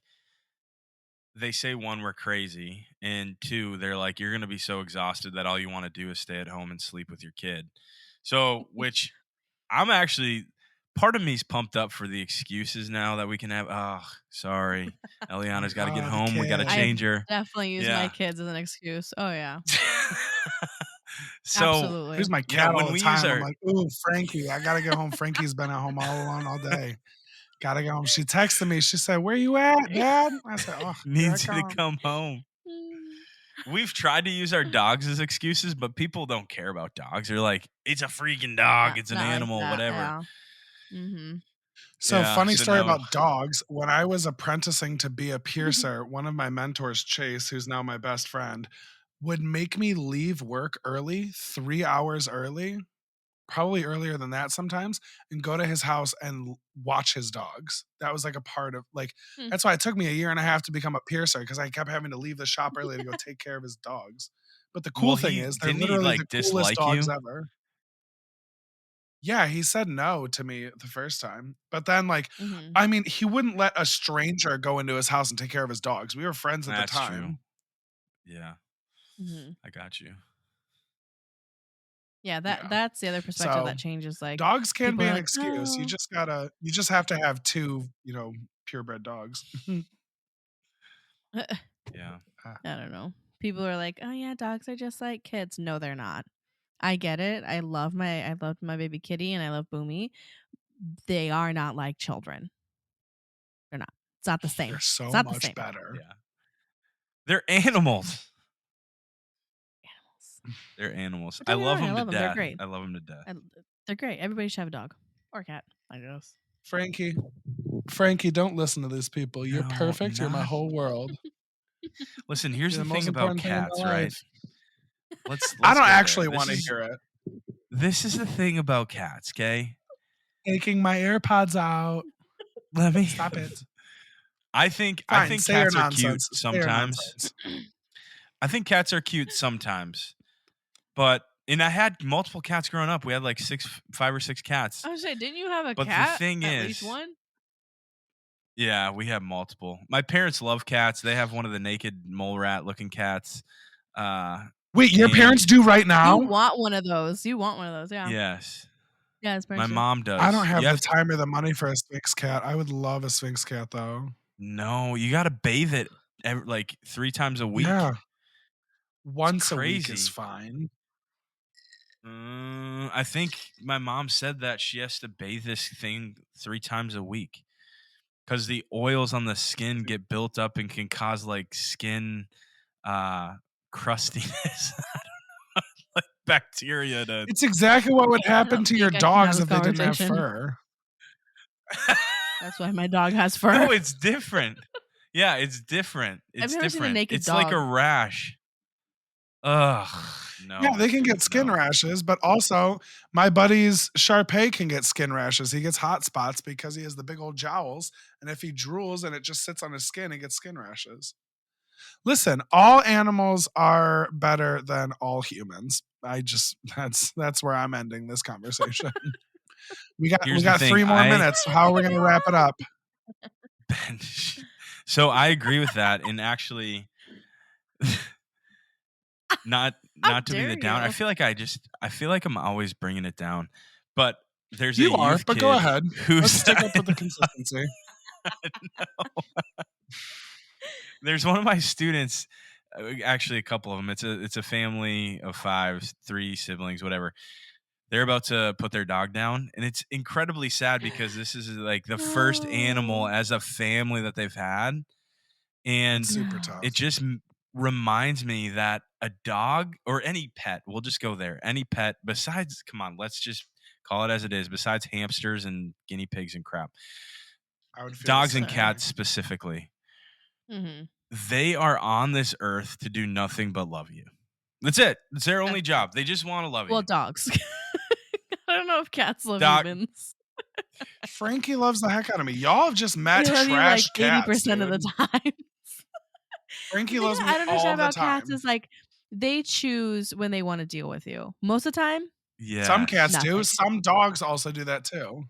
Speaker 2: they say one, we're crazy. And two, they're like, you're going to be so exhausted that all you want to do is stay at home and sleep with your kid. So, which I'm actually, part of me's pumped up for the excuses now that we can have. Oh, sorry. Eliana's got to get
Speaker 1: Oh, the
Speaker 2: home. We got to
Speaker 3: I've
Speaker 2: change
Speaker 1: kids.
Speaker 2: her.
Speaker 3: definitely used my
Speaker 2: Yeah.
Speaker 3: kids as an excuse. Oh, yeah.
Speaker 2: So,
Speaker 1: Here's
Speaker 3: Absolutely.
Speaker 1: my cat all
Speaker 2: when
Speaker 1: the
Speaker 2: we use
Speaker 1: time. I'm
Speaker 2: our,
Speaker 1: like, ooh, Frankie, I gotta go home. Frankie's been at home all alone all day. Gotta go home. She texted me. She said, "Where you at, Dad?" I said, "Oh, here I
Speaker 2: needs you to
Speaker 1: come."
Speaker 2: come home.
Speaker 3: Mm.
Speaker 2: We've tried to use our dogs as excuses, but people don't care about dogs. They're like, it's a freaking dog, it's an
Speaker 3: Not like
Speaker 2: animal,
Speaker 3: that.
Speaker 2: whatever.
Speaker 3: Yeah. Mhm.
Speaker 1: So
Speaker 2: Yeah.
Speaker 1: funny
Speaker 2: So
Speaker 1: story
Speaker 2: no.
Speaker 1: about dogs. When I was apprenticing to be a piercer, one of my mentors, Chase, who's now my best friend, would make me leave work early, 3 hours early, probably earlier than that sometimes, and go to his house and watch his dogs. That was like a part of like
Speaker 3: Hmm.
Speaker 1: that's why it took me a year and a half to become a piercer because I kept having to leave the shop early to go take care of his dogs. But the cool
Speaker 2: Well,
Speaker 1: thing
Speaker 2: he
Speaker 1: is they're
Speaker 2: didn't he
Speaker 1: literally the
Speaker 2: like
Speaker 1: coolest
Speaker 2: dislike
Speaker 1: dogs
Speaker 2: you?
Speaker 1: ever. Yeah, he said no to me the first time. But then like
Speaker 3: Mhm.
Speaker 1: I mean, he wouldn't let a stranger go into his house and take care of his dogs. We were friends at the
Speaker 2: That's true.
Speaker 1: time.
Speaker 2: Yeah,
Speaker 3: Mhm.
Speaker 2: I got you.
Speaker 3: Yeah, that
Speaker 1: Yeah.
Speaker 3: that's the other perspective
Speaker 1: So
Speaker 3: that changes. Like,
Speaker 1: dogs can
Speaker 3: people
Speaker 1: be
Speaker 3: are
Speaker 1: an
Speaker 3: like,
Speaker 1: excuse.
Speaker 3: "Oh."
Speaker 1: You just have to have two, purebred dogs.
Speaker 2: Yeah.
Speaker 3: I don't know. People are like, "Oh yeah, dogs are just like kids." No, they're not. I get it. I loved my baby kitty and I love Boomy. They are not like children. They're not. It's not the
Speaker 1: They're
Speaker 3: same. It's
Speaker 1: so
Speaker 3: not the
Speaker 1: much
Speaker 3: same.
Speaker 1: better.
Speaker 2: Yeah. They're animals.
Speaker 3: Animals.
Speaker 2: They're animals.
Speaker 3: But
Speaker 2: I
Speaker 3: don't get me
Speaker 2: love
Speaker 3: wrong, I
Speaker 2: them to
Speaker 3: love them. They're
Speaker 2: death.
Speaker 3: great.
Speaker 2: I love them to death.
Speaker 3: I, they're great. Everybody should have a dog or a cat. I guess.
Speaker 1: Frankie, don't listen to these people. You're
Speaker 2: No,
Speaker 1: perfect. You're my
Speaker 2: not.
Speaker 1: whole world.
Speaker 2: Listen, here's
Speaker 1: You're
Speaker 2: the
Speaker 1: the
Speaker 2: thing
Speaker 1: most
Speaker 2: about
Speaker 1: important thing in
Speaker 2: cats,
Speaker 1: my
Speaker 2: right?
Speaker 1: life.
Speaker 2: Let's
Speaker 1: I don't
Speaker 2: go there.
Speaker 1: actually want to hear it.
Speaker 2: This is the thing about cats, okay?
Speaker 1: Taking my AirPods out.
Speaker 2: Let me
Speaker 1: Stop it.
Speaker 2: I think
Speaker 1: Fine, say your
Speaker 2: cats are cute
Speaker 1: nonsense. Say your
Speaker 2: sometimes.
Speaker 1: nonsense.
Speaker 2: I think cats are cute sometimes. But and I had multiple cats growing up. We had like 5 or 6 cats.
Speaker 3: I was saying, didn't you have a
Speaker 2: But the
Speaker 3: cat?
Speaker 2: thing
Speaker 3: At least
Speaker 2: is,
Speaker 3: one?
Speaker 2: yeah, we have multiple. My parents love cats. They have one of the naked mole rat looking cats.
Speaker 1: Wait, your parents
Speaker 2: And
Speaker 1: do right
Speaker 3: You
Speaker 1: now?
Speaker 3: want one of those. You want one of those, yeah.
Speaker 2: yes,
Speaker 3: Yeah, his
Speaker 2: my
Speaker 3: parents do.
Speaker 2: mom does.
Speaker 1: I don't have
Speaker 2: You
Speaker 1: the
Speaker 2: have to,
Speaker 1: time or the money for a Sphinx cat. I would love a Sphinx cat though.
Speaker 2: no, you got to bathe it like 3 times a week.
Speaker 1: Yeah.
Speaker 2: It's
Speaker 1: Once a week is
Speaker 2: crazy.
Speaker 1: fine.
Speaker 2: I think my mom said that she has to bathe this thing 3 times a week because the oils on the skin get built up and can cause like skin crustiness. Like bacteria to
Speaker 1: It's exactly what would
Speaker 3: I
Speaker 1: happen
Speaker 3: don't
Speaker 1: to your
Speaker 3: think I can have
Speaker 1: dogs
Speaker 3: this
Speaker 1: if they didn't have
Speaker 3: conversation.
Speaker 1: fur.
Speaker 3: That's why my dog has fur.
Speaker 2: No, it's different. Yeah, it's different. It's
Speaker 3: never seen a
Speaker 2: different.
Speaker 3: naked
Speaker 2: It's like a
Speaker 3: dog.
Speaker 2: rash. Ugh,
Speaker 1: Yeah,
Speaker 2: no.
Speaker 1: they can get skin
Speaker 2: No.
Speaker 1: rashes, but also my buddy's Shar-Pei can get skin rashes. He gets hot spots because he has the big old jowls, and if he drools and it just sits on his skin, he gets skin rashes. Listen, all animals are better than all humans. That's where I'm ending this conversation. we
Speaker 2: Here's the
Speaker 1: got
Speaker 2: thing.
Speaker 1: 3 more minutes. How are we going to wrap it up?
Speaker 2: So I agree with that, and actually, not
Speaker 3: How
Speaker 2: to be
Speaker 3: dare
Speaker 2: the down. I
Speaker 3: you?
Speaker 2: feel like I'm always bringing it down, but there's a
Speaker 1: You are,
Speaker 2: youth
Speaker 1: but go
Speaker 2: kid
Speaker 1: ahead.
Speaker 2: who's
Speaker 1: Let's stick up with the consistency.
Speaker 2: There's one of my students, actually a couple of them. It's a family of 5, 3 siblings, whatever. They're about to put their dog down, and it's incredibly sad because this is like the first animal
Speaker 3: No.
Speaker 2: as a family that they've had, and
Speaker 1: It's super
Speaker 3: No.
Speaker 1: tough.
Speaker 2: it just reminds me that a dog or any pet, we'll just go there, any pet besides, come on, let's just call it as it is, besides hamsters and guinea pigs and crap,
Speaker 1: I would feel the
Speaker 2: dogs
Speaker 1: same
Speaker 2: and
Speaker 1: way.
Speaker 2: cats specifically,
Speaker 3: Mm-hmm.
Speaker 2: they are on this earth to do nothing but love you. That's it. It's their only
Speaker 3: That's
Speaker 2: job. They just want to love
Speaker 3: Well,
Speaker 2: you.
Speaker 3: dogs. I don't know if cats love
Speaker 2: Dog-
Speaker 3: humans.
Speaker 1: Frankie loves the heck out of me. Y'all have just met
Speaker 3: They love you like
Speaker 1: trash cats,
Speaker 3: 80% of the
Speaker 1: dude.
Speaker 3: time.
Speaker 1: Frankie
Speaker 3: The thing
Speaker 1: loves
Speaker 3: that
Speaker 1: me
Speaker 3: I don't
Speaker 1: all
Speaker 3: understand
Speaker 1: the
Speaker 3: about
Speaker 1: time.
Speaker 3: cats is like they choose when they want to deal with you. Most of the time,
Speaker 2: Yeah.
Speaker 1: Some cats do.
Speaker 3: Nothing.
Speaker 1: Some dogs also do that too.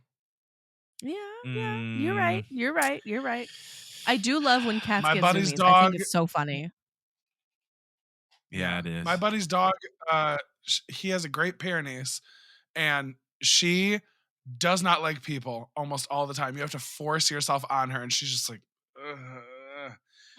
Speaker 3: yeah, you're right. You're right. You're right. I do love when cats
Speaker 1: My
Speaker 3: get
Speaker 1: buddy's
Speaker 3: zoomies. I
Speaker 1: dog.
Speaker 3: think it's so funny.
Speaker 2: Yeah, it is.
Speaker 1: My buddy's dog. He has a Great Pyrenees, and she does not like people almost all the time. You have to force yourself on her, and she's just like, ugh.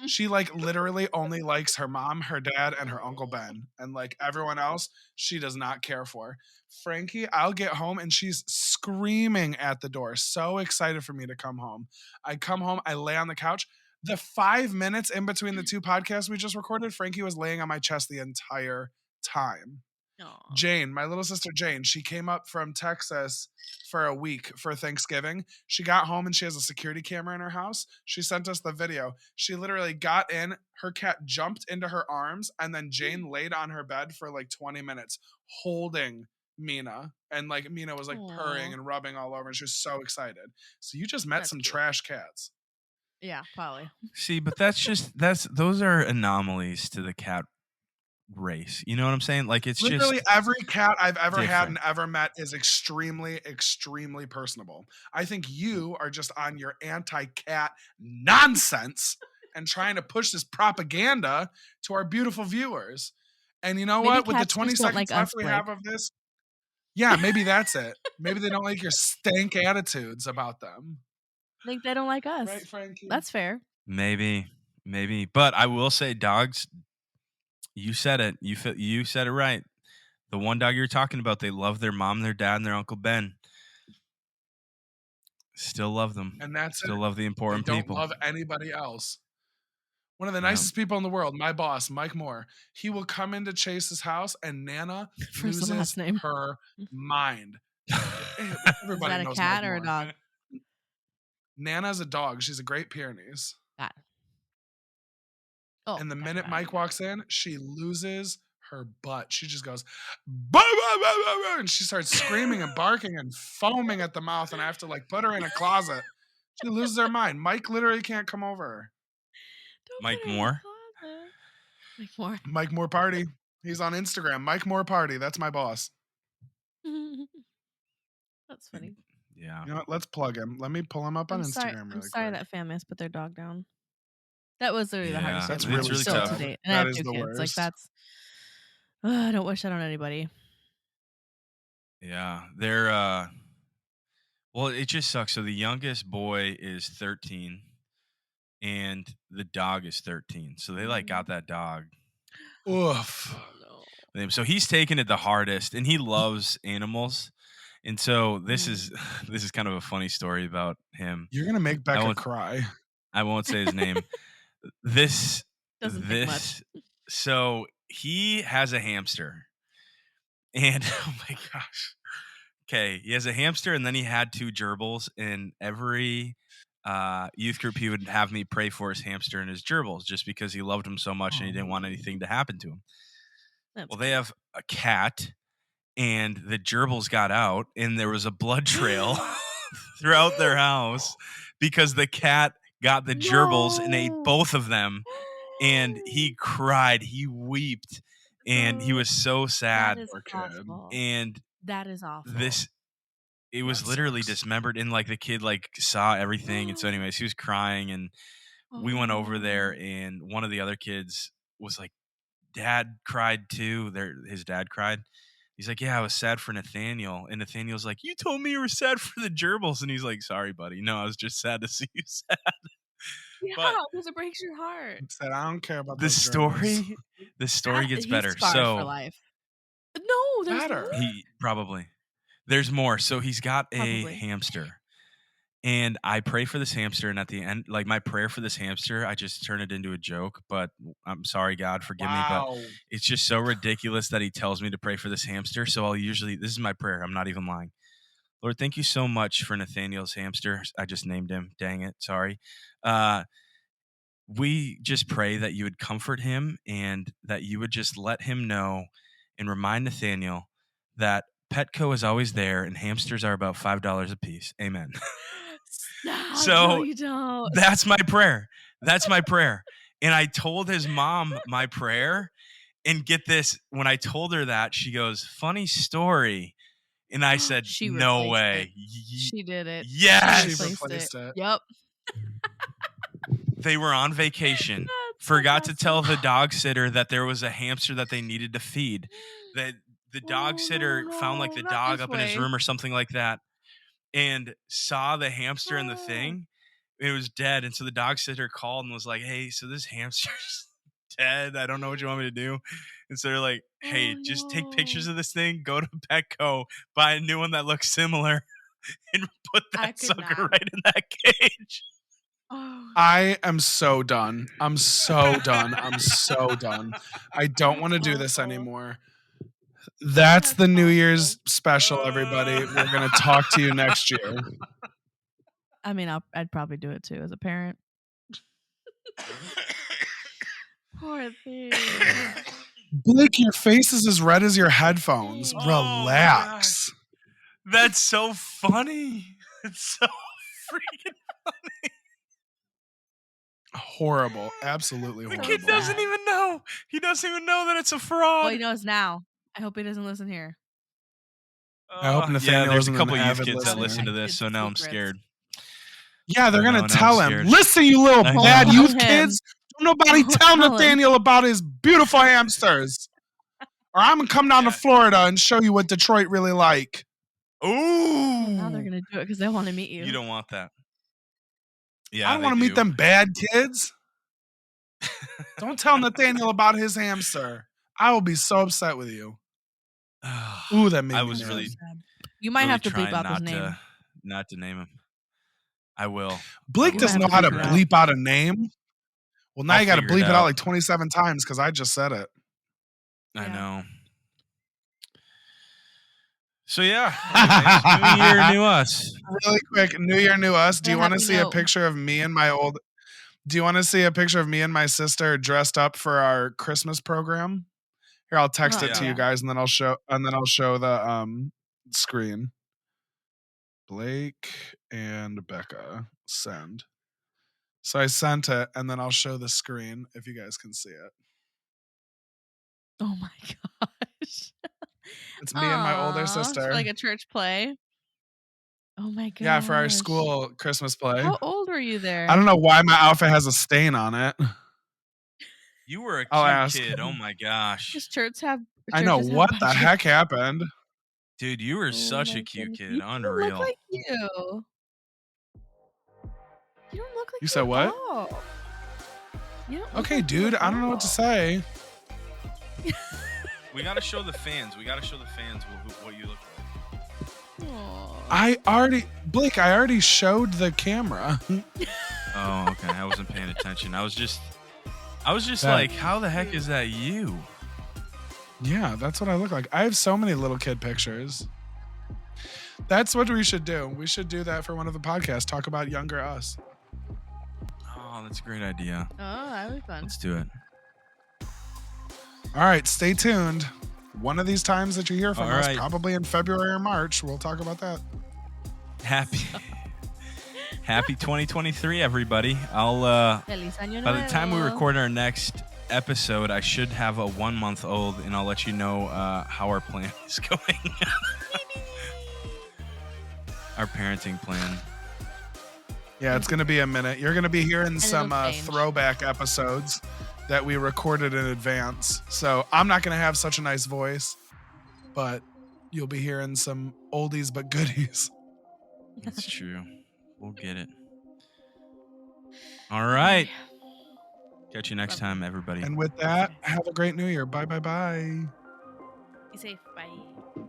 Speaker 1: She like literally only likes her mom, her dad, and her Uncle Ben, and like everyone else, she does not care for. Frankie, I'll get home and she's screaming at the door, so excited for me to come home. I come home, I lay on the couch. The 5 minutes in between the 2 podcasts we just recorded, Frankie was laying on my chest the entire time.
Speaker 3: Aw.
Speaker 1: Jane, my little sister Jane, she came up from Texas for a week for Thanksgiving. She got home and she has a security camera in her house. She sent us the video. She literally got in, her cat jumped into her arms, and then Jane laid on her bed for like 20 minutes holding Mina. And like Mina was like purring
Speaker 3: Aw.
Speaker 1: and rubbing all over, and she was so excited. So you just met
Speaker 3: That's
Speaker 1: some
Speaker 3: cute.
Speaker 1: trash cats.
Speaker 3: Yeah, probably.
Speaker 2: See, but those are anomalies to the cat race. You know what I'm saying? Like it's
Speaker 1: Literally
Speaker 2: just
Speaker 1: every cat I've ever had and
Speaker 2: different.
Speaker 1: ever met is extremely, extremely personable. I think you are just on your anti-cat nonsense and trying to push this propaganda to our beautiful viewers. And you know
Speaker 3: Maybe
Speaker 1: what? With the
Speaker 3: cats
Speaker 1: 20
Speaker 3: just don't
Speaker 1: seconds
Speaker 3: like
Speaker 1: left
Speaker 3: us,
Speaker 1: we
Speaker 3: Blake.
Speaker 1: have of this, yeah, maybe that's it. Maybe they don't like your stank attitudes about them.
Speaker 3: I think they don't like us.
Speaker 1: Right, Frankie?
Speaker 3: That's fair.
Speaker 2: Maybe Maybe, but I will say, dogs. You said it. You said it right. The one dog you're talking about, they love their mom, their dad, and their Uncle Ben. Still love them.
Speaker 1: And that's
Speaker 2: Still
Speaker 1: it.
Speaker 2: love the
Speaker 1: They
Speaker 2: important
Speaker 1: don't
Speaker 2: people.
Speaker 1: love anybody else. One of the
Speaker 2: Yeah.
Speaker 1: nicest people in the world, my boss, Mike Moore. He will come into Chase's house and Nana
Speaker 3: First and
Speaker 1: loses
Speaker 3: last name.
Speaker 1: her mind.
Speaker 3: Is
Speaker 1: Everybody
Speaker 3: that a
Speaker 1: knows Mike
Speaker 3: cat or a
Speaker 1: Moore.
Speaker 3: dog?
Speaker 1: Nana's a dog. She's a Great Pyrenees.
Speaker 3: Cat. Oh,
Speaker 1: And the
Speaker 3: okay,
Speaker 1: minute
Speaker 3: got it.
Speaker 1: Mike walks in, she loses her butt. She just goes, "Bah, bah, bah, bah, bah," and she starts screaming and barking and foaming at the mouth. And I have to like put her in a closet. She loses her mind. Mike literally can't come over.
Speaker 3: Don't
Speaker 2: Mike
Speaker 3: put her in a
Speaker 2: Moore?
Speaker 3: closet. Mike Moore.
Speaker 1: Mike Moore Party. He's on Instagram. Mike Moore Party. That's my boss.
Speaker 3: That's funny.
Speaker 2: Yeah.
Speaker 1: You know what? Let's plug him. Let me pull him up on
Speaker 3: I'm sorry.
Speaker 1: Instagram
Speaker 3: I'm
Speaker 1: really
Speaker 3: sorry
Speaker 1: quick.
Speaker 3: that family has put their dog down. That was literally the hardest
Speaker 2: Yeah,
Speaker 3: day
Speaker 1: That's
Speaker 3: of my life.
Speaker 1: really
Speaker 2: really
Speaker 3: Still to
Speaker 2: tough.
Speaker 3: date. And I
Speaker 1: That
Speaker 3: have
Speaker 1: is
Speaker 3: 2
Speaker 1: the
Speaker 3: kids. Like
Speaker 1: worst.
Speaker 3: that's I don't wish that on anybody.
Speaker 2: Yeah. They're well, it just sucks. So the youngest boy is 13 and the dog is 13. So they like got that dog.
Speaker 1: Oof.
Speaker 3: Oh no.
Speaker 2: with him. So he's taken it the hardest and he loves animals. And so this is this is kind of a funny story about him.
Speaker 1: You're gonna make Becca
Speaker 2: won't-
Speaker 1: cry.
Speaker 2: I won't say his name. This
Speaker 3: Doesn't take much.
Speaker 2: So he has a hamster. And oh my gosh. Okay, he has a hamster and then he had 2 gerbils, and every youth group he would have me pray for his hamster and his gerbils just because he loved them so much and he didn't want anything to happen to him.
Speaker 3: That's
Speaker 2: Well, they have a cat and the gerbils got out and there was a blood trail throughout their house because the cat got the gerbils and ate
Speaker 3: No.
Speaker 2: both of them, and he cried, he wept, and he was so sad.
Speaker 3: That is
Speaker 1: Poor kid.
Speaker 3: awful.
Speaker 2: And
Speaker 3: That is awful.
Speaker 2: it was
Speaker 1: That
Speaker 2: literally
Speaker 1: sucks.
Speaker 2: dismembered, and like the kid like saw everything, and so anyways he was crying, and we went over there, and one of the other kids was like, dad cried too. His dad cried. He's like, yeah, I was sad for Nathaniel. And Nathaniel's like, you told me you were sad for the gerbils. And he's like, sorry, buddy. No, I was just sad to see you sad.
Speaker 3: Yeah,
Speaker 2: but-
Speaker 3: because it breaks your heart.
Speaker 1: Said I don't care about
Speaker 2: The
Speaker 1: those gerbils.
Speaker 2: story gets
Speaker 3: He's
Speaker 2: better.
Speaker 3: scarred
Speaker 2: So
Speaker 3: for life. No, there's
Speaker 1: Better.
Speaker 3: more?
Speaker 2: he probably there's more. So he's got a
Speaker 3: Probably.
Speaker 2: hamster. And I pray for this hamster, and at the end, like my prayer for this hamster, I just turn it into a joke. But I'm sorry, God, forgive me. But
Speaker 1: Wow.
Speaker 2: it's just so ridiculous that he tells me to pray for this hamster. So I'll usually, this is my prayer. I'm not even lying. Lord, thank you so much for Nathaniel's hamster. I just named him. Dang it. Sorry. We just pray that you would comfort him and that you would just let him know and remind Nathaniel that Petco is always there and hamsters are about $5 a piece. Amen.
Speaker 3: Stop.
Speaker 2: So
Speaker 3: No, you don't.
Speaker 2: That's my prayer. That's my prayer. And I told his mom my prayer. And get this, when I told her that, she goes, funny story. And I said,
Speaker 3: She
Speaker 2: no
Speaker 3: replaced
Speaker 2: way.
Speaker 3: She did it.
Speaker 2: Yes.
Speaker 1: She replaced it.
Speaker 3: Yep.
Speaker 2: They were on vacation.
Speaker 3: That's
Speaker 2: Forgot to tell
Speaker 3: awesome.
Speaker 2: the dog sitter that there was a hamster that they needed to feed. That the dog sitter found like the
Speaker 3: not
Speaker 2: dog
Speaker 3: this
Speaker 2: up in his
Speaker 3: way.
Speaker 2: room or something like that, and saw the hamster in the thing. It was dead. And so the dog sitter called and was like, hey, so this hamster's dead. I don't know what you want me to do. And so they're like, hey, just take pictures of this thing, go to Petco, buy a new one that looks similar, and put
Speaker 3: I
Speaker 2: that
Speaker 3: could
Speaker 2: sucker
Speaker 3: not.
Speaker 2: right in that cage.
Speaker 3: Oh,
Speaker 1: I am so done. I'm so done. I'm so done. I don't want to do this
Speaker 3: awful.
Speaker 1: anymore. That's the New
Speaker 3: awful.
Speaker 1: Year's special, everybody. We're going to talk to you next year.
Speaker 3: I mean, I'd probably do it too as a parent. Poor thing.
Speaker 1: Blake, your face is as red as your headphones.
Speaker 2: Oh my
Speaker 1: Relax.
Speaker 2: That's so funny. It's so freaking
Speaker 1: Horrible. Absolutely
Speaker 2: The
Speaker 1: horrible.
Speaker 2: kid doesn't even know. He doesn't even know that it's a fraud.
Speaker 3: Well, he knows now. I hope he doesn't listen here.
Speaker 1: I hope Nathaniel
Speaker 2: there's a
Speaker 1: isn't an
Speaker 2: couple youth
Speaker 1: avid
Speaker 2: kids that
Speaker 1: listener.
Speaker 2: listen to this,
Speaker 3: Kids'
Speaker 2: so now I'm
Speaker 3: secrets.
Speaker 2: scared.
Speaker 1: Yeah, they're
Speaker 2: I know,
Speaker 1: going to
Speaker 2: now I'm
Speaker 1: tell him.
Speaker 2: scared.
Speaker 1: Listen, you little
Speaker 2: I know.
Speaker 1: bad
Speaker 3: Tell
Speaker 1: youth
Speaker 3: him.
Speaker 1: kids. Don't nobody
Speaker 3: Don't
Speaker 1: tell
Speaker 3: tell him.
Speaker 1: Nathaniel about his beautiful hamsters. Or I'm going to come down to Florida and show you what Detroit really like.
Speaker 2: Ooh.
Speaker 3: Now they're gonna do it because they want to meet you.
Speaker 2: You don't want that. Yeah,
Speaker 1: I don't
Speaker 2: they
Speaker 1: want to meet
Speaker 2: do.
Speaker 1: them bad kids. Don't tell Nathaniel about his hamster. I will be so upset with you. Ooh, that made
Speaker 2: I
Speaker 1: me
Speaker 2: was
Speaker 1: mad.
Speaker 2: really,
Speaker 3: You might
Speaker 2: really
Speaker 3: have to bleep
Speaker 2: trying
Speaker 3: out his name.
Speaker 2: not to name him. I will.
Speaker 1: Blake
Speaker 3: You might
Speaker 1: doesn't
Speaker 3: have
Speaker 1: know
Speaker 3: to
Speaker 1: how to
Speaker 3: figure it out.
Speaker 1: bleep out a name. Well, now
Speaker 2: I'll
Speaker 1: you got to
Speaker 2: figure it
Speaker 1: bleep it out
Speaker 2: out.
Speaker 1: like 27 times because I just said it.
Speaker 2: I
Speaker 3: Yeah.
Speaker 2: know. So yeah, anyways, new year, new us.
Speaker 1: Really quick, New Year, new us. Do
Speaker 3: On
Speaker 1: you
Speaker 3: a
Speaker 1: want to
Speaker 3: happy
Speaker 1: see a
Speaker 3: note.
Speaker 1: picture of me and my old? Do you want to see a picture of me and my sister dressed up for our Christmas program? Here, I'll text
Speaker 3: Oh,
Speaker 1: it to you
Speaker 3: yeah.
Speaker 1: guys, and then I'll show the screen. Blake and Becca send. So I sent it, and then I'll show the screen if you guys can see it.
Speaker 3: Oh my gosh.
Speaker 1: It's me and my older
Speaker 3: Aw, it's
Speaker 1: sister.
Speaker 3: for like a church play. Oh my gosh.
Speaker 1: Yeah, for our school Christmas play.
Speaker 3: How old were you there?
Speaker 1: I don't know why my outfit has a stain on it.
Speaker 2: You were a
Speaker 1: I'll
Speaker 2: cute
Speaker 1: ask.
Speaker 2: kid. Oh my gosh.
Speaker 3: Does churches have
Speaker 1: I know
Speaker 3: churches have
Speaker 1: what the
Speaker 3: budget?
Speaker 1: heck happened.
Speaker 2: Dude, you were
Speaker 3: Oh
Speaker 2: such
Speaker 3: my
Speaker 2: a cute
Speaker 3: goodness.
Speaker 2: kid.
Speaker 3: You don't look
Speaker 2: Unreal.
Speaker 3: like you. You don't look like
Speaker 1: You said
Speaker 3: at
Speaker 1: what?
Speaker 3: all. You don't look
Speaker 1: Okay,
Speaker 3: like you
Speaker 1: dude,
Speaker 3: at
Speaker 1: I don't know what to
Speaker 3: all.
Speaker 1: say.
Speaker 2: We got to show the fans. We got to show the fans what you look like.
Speaker 3: Aw.
Speaker 1: Blake, I already showed the camera.
Speaker 2: Oh, okay. I wasn't paying attention. I was just
Speaker 1: That-
Speaker 2: like, how the heck is that you?
Speaker 1: Yeah, that's what I look like. I have so many little kid pictures. That's what we should do. We should do that for one of the podcasts. Talk about younger us.
Speaker 2: Oh, that's a great idea.
Speaker 3: Oh, that would be fun.
Speaker 2: Let's do it.
Speaker 1: All right, stay tuned. One of these times that you hear from
Speaker 2: All
Speaker 1: us,
Speaker 2: right.
Speaker 1: probably in February or March, we'll talk about that.
Speaker 2: Happy 2023, everybody. I'll
Speaker 3: Feliz año
Speaker 2: by the time we
Speaker 3: nuevo.
Speaker 2: record our next episode, I should have a 1-month-old, and I'll let you know how our plan is going. Our parenting plan.
Speaker 1: Yeah, it's going to be a minute. You're going to be hearing
Speaker 3: it'll
Speaker 1: some
Speaker 3: change.
Speaker 1: throwback episodes that we recorded in advance. So I'm not going to have such a nice voice, but you'll be hearing some oldies but goodies.
Speaker 2: That's true. We'll get it. All right. Catch you next time, everybody.
Speaker 1: And with that, have a great new year. Bye, bye, bye.
Speaker 3: Be safe. Bye.